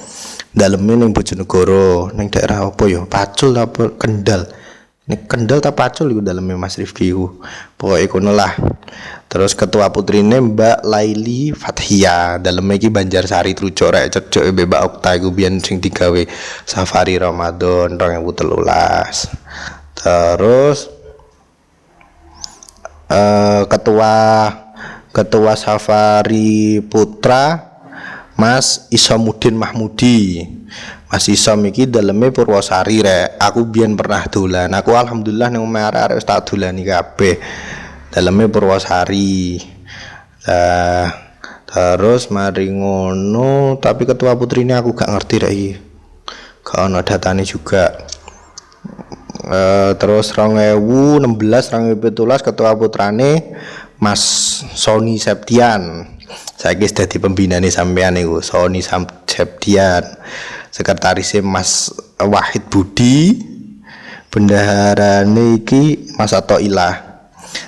Daleme ning Bojonegoro ning daerah apa ya? Pacul apa Kendal. Nek Kendal ta Pacul iku daleme Mas Rifki iku. Pokoke kono lah. Terus ketua putrine Mbak Laili Fathia, daleme iki Banjarsari Trucuk rek cedhek Mbak Okta iku biyen sing digawe safari Ramadan 2013. Terus ketua safari putra Mas Isamuddin Mahmudi. Mas Isom iki daleme Purwosari rek. Aku biyen pernah dolan. Aku alhamdulillah ning omah arek wis tak dolani kabeh. Daleme Purwosari. Terus mari ngono, tapi ketua putri ini aku gak ngerti rek iki. Gak ono datane juga. Terus 2016 2017 ketua putrane Mas Sony Septian. Saiki wis dadi pembinane sampean niku, Sony Septian. Sekretarisnya Mas Wahid Budi. Bendaharane iki Mas Atoilah.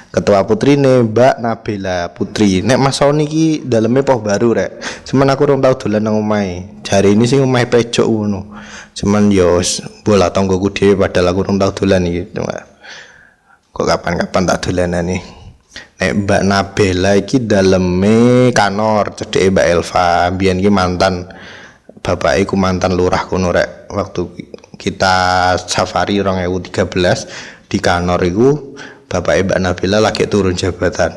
Ketua putri nih Mbak Nabila Putri. Nek Mas Sony iki daleme poh baru rek. Cuman aku urung tau dolan nang omahe. Jare ini sing omahe pejok ngono. Cuman yo bola tanggoku dhewe padahal aku urung tau dolan iki. Kok kapan-kapan tak dolanane. Nek Mbak Nabila iki daleme kanor cedeke Mbak Elva. Biyen iki mantan bapake ku mantan lurah kono rek. Waktu kita safari 2013 di kanor iku Bapak Mbak Nabila lagi turun jabatan.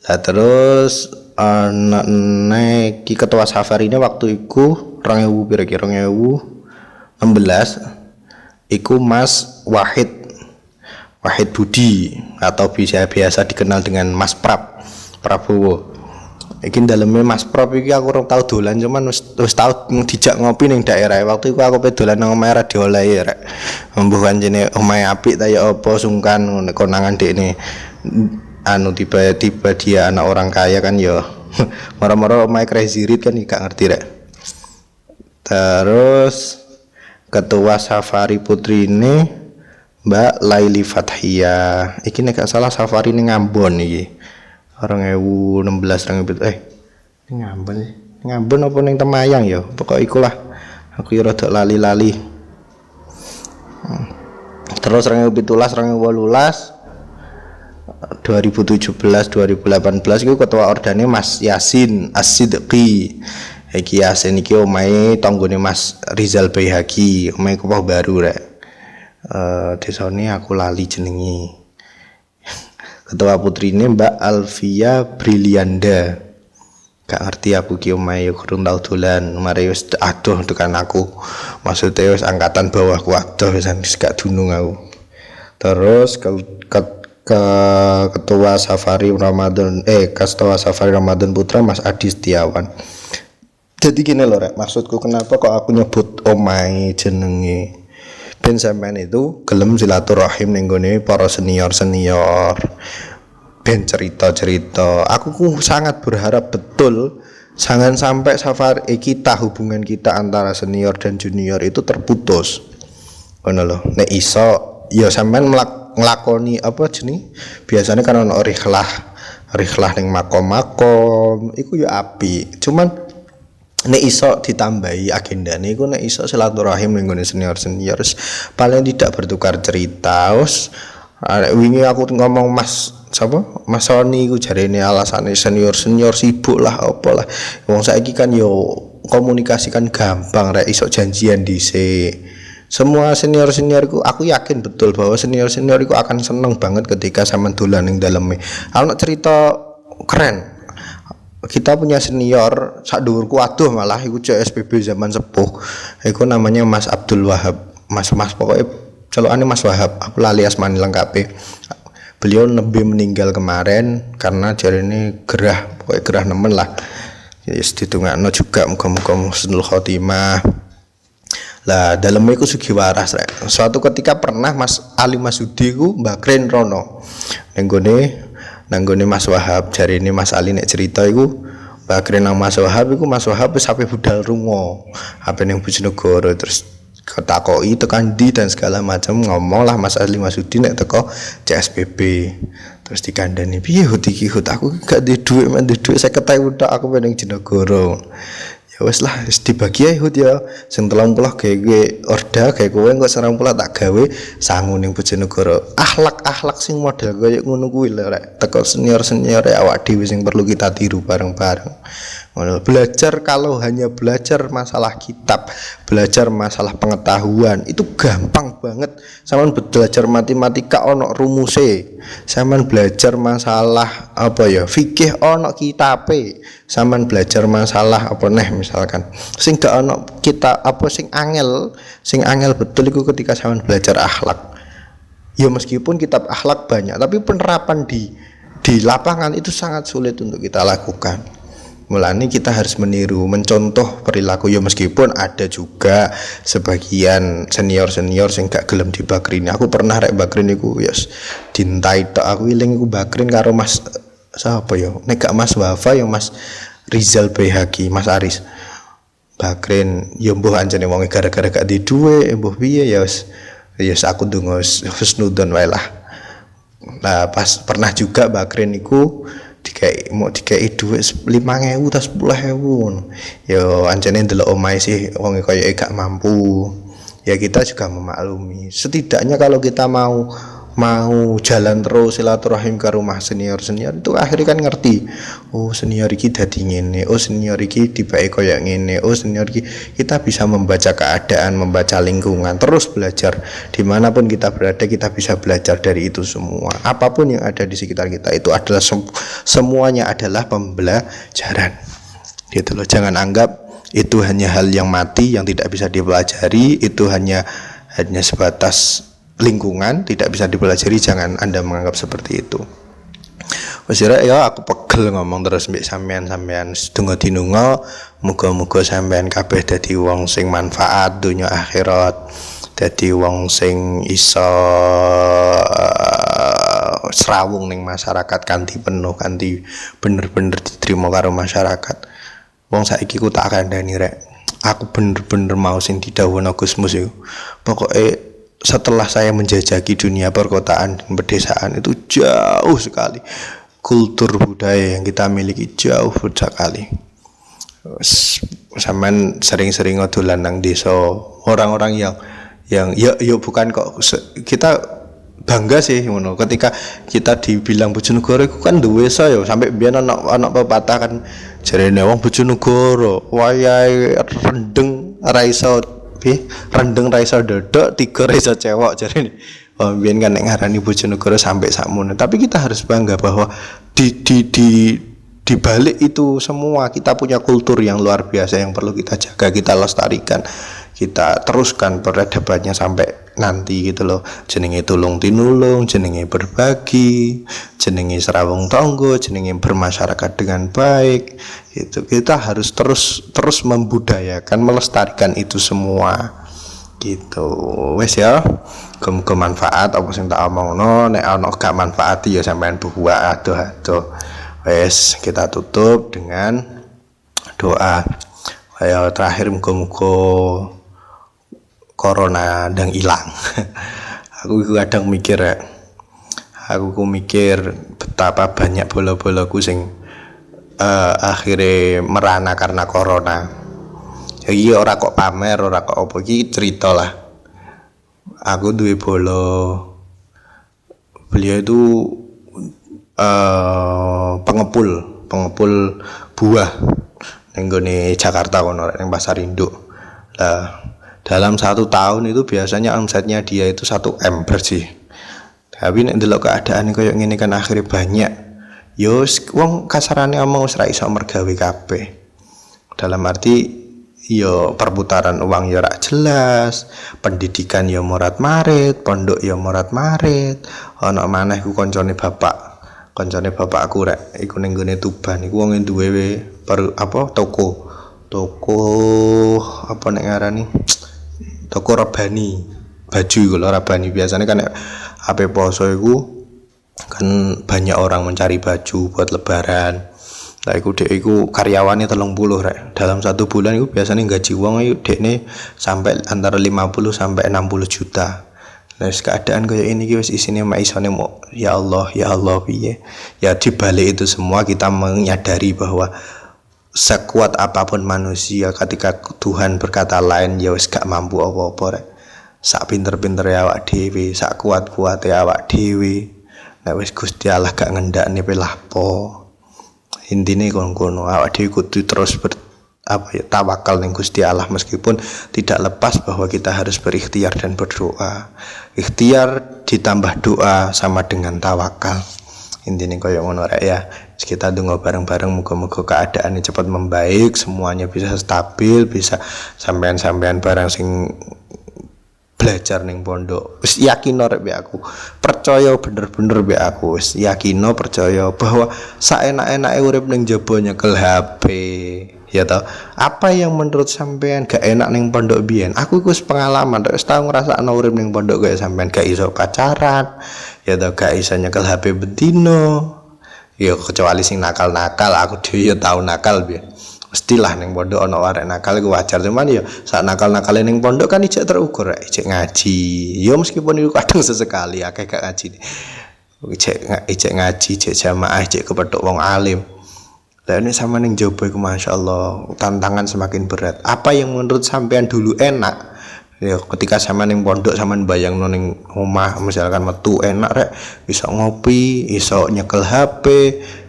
Nah terus naik ketua safari ini waktu itu 2000 kira-kira 2016 iku Mas Wahid Budi atau biasa dikenal dengan Mas Prabowo. Iki daleme Mas Prap iki aku ora tau dolan cuman wis tau dijak ngopi ning daerah. Waktu iku aku pe dolan nang omahe Radioolai rek. Mbuh kancene omahe apik ta ya apa sungkan ngono konangan dekne. Tiba-tiba dia anak orang kaya kan ya. Moro-moro omahe Crazy Rich kan gak ngerti rek. Terus ketua safari putri ini Mbak Laili Fathia. Iki nek gak salah safari ning Ambon iki. 2016 Ngambon apa ning Temayang ya pokok ikulah aku ya rada lali-lali. Terus 2017 2018 2018 iku ketua ordane Mas Yasin As-Sidqi. Iki Yasin iki omahe tanggane Mas Rizal Baihaqi, omahe Kupah Baru rek. Desane aku lali jenenge. Ketua putri ini Mbak Alvia Brilianda. Gak ngerti aku ki omahe kurang tau dolan. Mari wis aduh tekan aku. Maksudnya wis angkatan bawahku aduh wis gak dunung aku. Terus ketua safari Ramadan ketua safari Ramadan Putra Mas Adi Setiawan. Jadi gini loh rek, maksudku kenapa kok aku nyebut omahe jenenge ben sampean itu gelem silaturahim ning gone para senior ben cerita-cerita. Aku sangat berharap betul jangan sampai safari hubungan kita antara senior dan junior itu terputus. Ngono lho. Nek iso ya sampean nglakoni apa jeneng biasanya kan ono rihlah ning makom-makom iku ya apik. Cuman nek iso ditambahi agendane iku nek iso silaturahim ning senior paling tidak bertukar cerita. Terus wingi aku ngomong Mas Sony iku jarene alasane senior sibuk lah apalah. Wong saiki kan yo komunikasi kan gampang rek iso janjian dhisik. Semua senior iku aku yakin betul bahwa senior iku akan seneng banget ketika sampean dolan ning daleme. Ana cerita keren. Kita punya senior sak dhuwurku aduh malah iku CSPB zaman sepuh. Iku namanya Mas Abdul Wahab. Mas pokoknya celokane Mas Wahab. Aku lali asmane lengkape. Beliau lebih meninggal kemarin karena jarine gerah nemen lah. Ya ditungakno juga muga-muga husnul khotimah. Lah dalemnya iku sugih waras rek. Suatu ketika pernah Mas Ali Masudi ku mbakren rono. Nanggone Mas Wahab jarine Mas Ali nek cerita iku bakren nang Mas Wahab iku Mas Wahab wis sampe budal rungo ape ning Bojonegoro terus ketakoki tekan ndi dan segala macam ngomong lah Mas Ali Masudi nek teko CSPB terus dikandani piye iki aku gak duwe dhuwit men duwe 50.000 tok aku ning Bojonegoro. Ya wis lah wis dibagi ae ya sing 30 gawe orda gawe kowe engko 90 tak gawe sangu ning Bojonegoro. Akhlak sing model koyo ngono kuwi lho rek. Teko senior awak dhewe sing perlu kita tiru bareng-bareng. Belajar kalau hanya belajar masalah kitab, belajar masalah pengetahuan itu gampang banget. Sampeyan belajar matematika ono rumuse, sampeyan belajar masalah apa ya fikih ono kitabe, sampeyan belajar masalah apa neh misalkan sing gak ono kita apa sing angel betul iku ketika sampeyan belajar akhlak. Ya meskipun kitab akhlak banyak, tapi penerapan di lapangan itu sangat sulit untuk kita lakukan. Mulanya kita harus meniru, mencontoh perilaku. Ya meskipun ada juga sebagian senior sing gak gelem dibakrini. Aku pernah rek bakrin iku yes dintai tok aku iling iku bakrin karo Mas sapa ya? Nek gak Mas Wafa ya Mas Rizal Behaki, Mas Aris. Bakrin ya mbuh anjene wong gara-gara gak di duwe, mbuh piye ya wis aku ndonga husnudon wae lah. Nah pas pernah juga bakrin iku dikai duit 5.000 ta 10.000 ya anjene ndelok omahe sih wong kaya gak mampu ya kita juga memaklumi. Setidaknya kalau kita mau jalan terus silaturahim ke rumah senior itu akhirnya kan ngerti, oh senior iki dadi ngene, oh senior iki dibake kaya ngene, oh senior iki kita bisa membaca keadaan, membaca lingkungan, terus belajar dimanapun kita berada. Kita bisa belajar dari itu semua. Apapun yang ada di sekitar kita itu adalah semuanya adalah pembelajaran gitu loh. Jangan anggap itu hanya hal yang mati yang tidak bisa dipelajari, itu hanya sebatas lingkungan tidak bisa dipelajari. Jangan Anda menganggap seperti itu. Wis ya aku pegel ngomong terus mbek sampean sedonga dinunga muga-muga sampean kabeh dadi wong sing manfaat dunya akhirat, dadi wong sing iso serawung ning masyarakat kanthi penuh, kanthi bener-bener diterima karo masyarakat. Wong saiki ku tak kandhani rek, aku bener-bener mau sing didhawuhna Gusmus iku. Pokoke setelah saya menjajaki dunia perkotaan dan pedesaan itu jauh sekali kultur budaya yang kita miliki, jauh sekali. Sampean sering-sering dolan nang desa, orang-orang yang ya bukan kok kita bangga sih ngono ketika kita dibilang Bojonegoro iku kan duwe ya sampai biyen ana pepatah kan jarene wong Bojonegoro wayahe rendeng ra iso rendeng ra iso dodok, tiga ra iso cewek jarene. Oh biyen kan nek ngarani Bojonegoro sampai sakmono. Tapi kita harus bangga bahwa di balik itu semua kita punya kultur yang luar biasa yang perlu kita jaga, kita lestarikan, kita teruskan peradabannya sampai nanti gitu loh. Jenenge tulung tinulung, jenenge berbagi, jenenge serawung tangga, jenenge bermasyarakat dengan baik. Itu kita harus terus membudayakan, melestarikan itu semua. Gitu. Wes ya. Muga manfaat apa sing tak omongno, nek ana gak manfaat ya sampean buah aduh. Wes kita tutup dengan doa. Ayo terakhir muga-muga corona ndang ilang. Aku kadang mikir ya. Aku mikir betapa banyak bola-bolaku sing akhirnya merana karena corona. Jadi ora kok pamer, ora kok apa iki cerita lah. Aku duwe bola. Beliau itu pengepul buah ning gone Jakarta kono ning Pasar Induk. Lah dalam 1 tahun itu biasanya omsetnya dia itu 1 M bersih. Tapi nek ndelok keadaan koyo ngene kan akhirnya banyak. Yo wong kasarane omong wis ra iso mergawe kabeh. Dalam arti yo perputaran uang yo rak jelas, pendidikan yo morat-marit, pondok yo morat-marit. Ana maneh ku koncone bapakku rek iku ning gone Tuban iku wong duwe toko apa nek ngarani toko rebani baju iku lho. Rebani biasanya kan ape poso iku kan banyak orang mencari baju buat lebaran. Lah iku dek iku karyawane 30 rek. Dalam 1 bulan iku biasanya gaji wong iku dekne sampai antara 50 sampai 60 juta. Nah, keadaan kayak ini wis isine mak isone ya Allah piye. Ya di balik itu semua kita menyadari bahwa sekuat apapun manusia ketika Tuhan berkata lain ya wis gak mampu apa-apa rek. Sak pinter-pintere awak dhewe, sak kuat-kuate awak dhewe. Nek wis Gusti Allah gak ngendakne pe lapo. Intine kono awak dhewe kudu terus tawakal ning Gusti Allah meskipun tidak lepas bahwa kita harus berikhtiar dan berdoa. Ikhtiar ditambah doa sama dengan tawakal. Intine koyo ngono rek ya. Kita donga bareng-bareng muga-muga keadaannya cepat membaik, semuanya bisa stabil, bisa sampean-sampean barang sing belajar ning pondok wis yakino rek aku, percaya bener-bener be aku wis yakino percaya bahwa saenak-enake urip ning jaba nyekel HP ya toh. Apa yang menurut sampean gak enak ning pondok biyen, aku wis pengalaman wis tau ngrasakno urip ning pondok kaya sampean gak iso pacaran ya toh, gak iso nyekel HP bedino ya, kecuali sing nakal-nakal. Aku dhewe ya tau nakal biyen, mestilah ning pondok ana arek nakal iku wajar, cuman ya sak nakal-nakale ning pondok kan ijek terukur rek, ijek ngaji. Ya meskipun itu kadang sesekali akeh gak ngaji. Ijek ngaji, ijek jamaah, ijek kepethuk wong alim. Lah ini sama ning jaba iku masyaallah tantangan semakin berat. Apa yang menurut sampean dulu enak? Ya ketika sampean ning pondok sampean bayangno ning omah misalkan metu enak rek, iso ngopi, iso nyekel HP,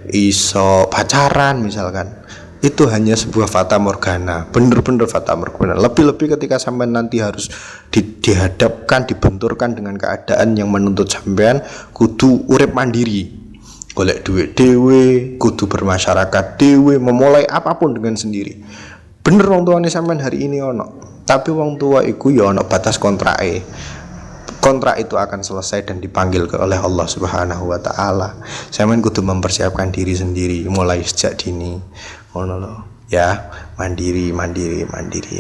iso pacaran misalkan. Itu hanya sebuah fata morgana, bener-bener fata morgana. Lebih-lebih ketika sampean nanti harus dihadapkan, dibenturkan dengan keadaan yang menuntut sampean kudu urip mandiri, golek duit dhewe, kudu bermasyarakat dhewe, memulai apapun dengan sendiri. Bener wong tuane sampean hari ini ono, tapi wong tua iku ya ono batas kontrake. Kontrak itu akan selesai dan dipanggil oleh Allah Subhanahu wa taala. Sampeyan kudu mempersiapkan diri sendiri mulai sejak dini. Ngono lho. Ya, mandiri.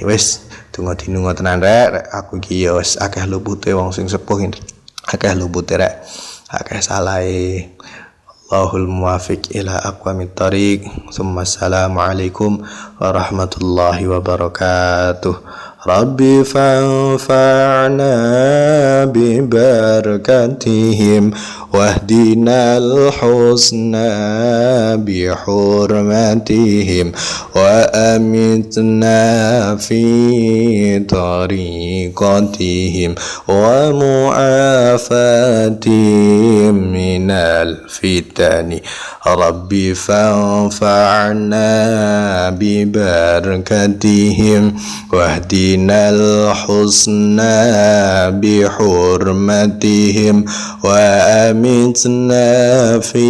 Wis, tunggu dinungo tenan rek. Aku iki ya wis akeh lupute wong sing sepuh ini. Akeh lupute rek. Akeh salahe. Allahul muwafiq ila aqwamit thariq. Assalamualaikum warahmatullahi wabarakatuh. Rabbi fanfa'na bibarakatihim wahdinal husna bihurmatihim wa amitna fi tariqatihim wa mu'afatihim minal fitani. Rabbi fanfa'na bibarakatihim wahdinal husna bihurmatihim wa amitna fi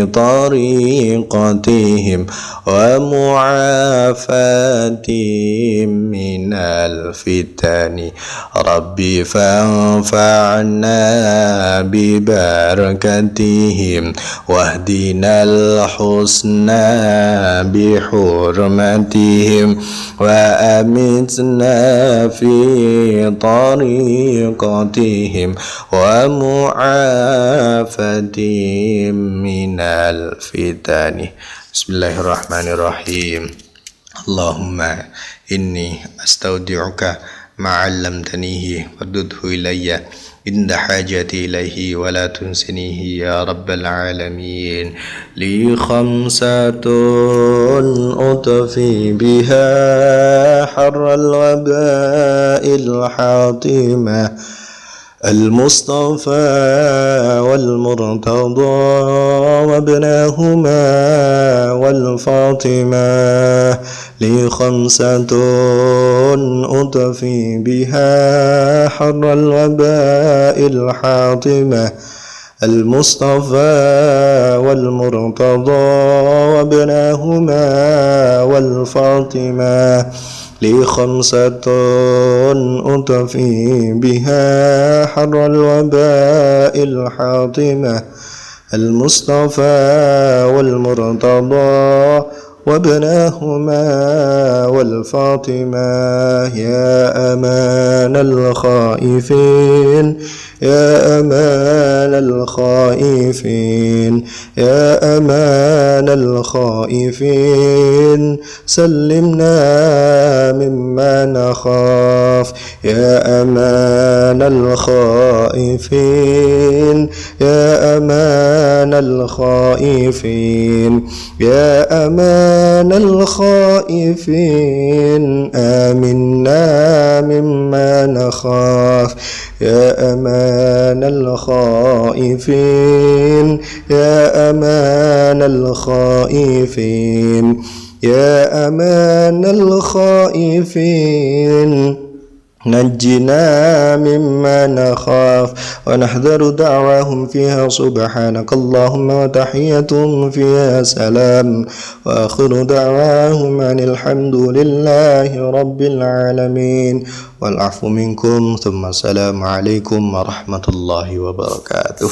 tariqatihim wa mu'afatihim minal fitani. Rabbi fanfa'na bibarakatihim wahdinal husna bihurmatihim wa amitna fi tariqatihim wa mu'afatihim minal fitani. Bismillahirrahmanirrahim. Allahumma inni astaudi'uka ma'allamtanihi wadudhu ilayya inda hajati ilaihi wa la tunsinihi ya rabbal alamin. Li khamsatun utfi biha harral waba'il hatimah المصطفى والمرتضى وابناهما والفاطمة. لي خمسة أطفي بها حر الوباء الحاطمة المصطفى والمرتضى وابناهما والفاطمة. لي خمسة أطفي بها حر الوباء الحاطمة المصطفى والمرتضى وابناهما والفاطمة. يا أمان الخائفين يا أمان الخائفين يا أمان الخائفين سلمنا مما نخاف. يا أمان الخائفين يا أمان الخائفين يا أمان أمان الخائفين آمنا مما نخاف يا أمان الخائفين يا أمان الخائفين يا أمان الخائفين نجنا مما نخاف ونحذر دعواهم فيها سبحانك اللهم وتحيتهم فيها سلام وآخر دعواهم أن الحمد لله رب العالمين والعفو منكم ثم السلام عليكم ورحمة الله وبركاته.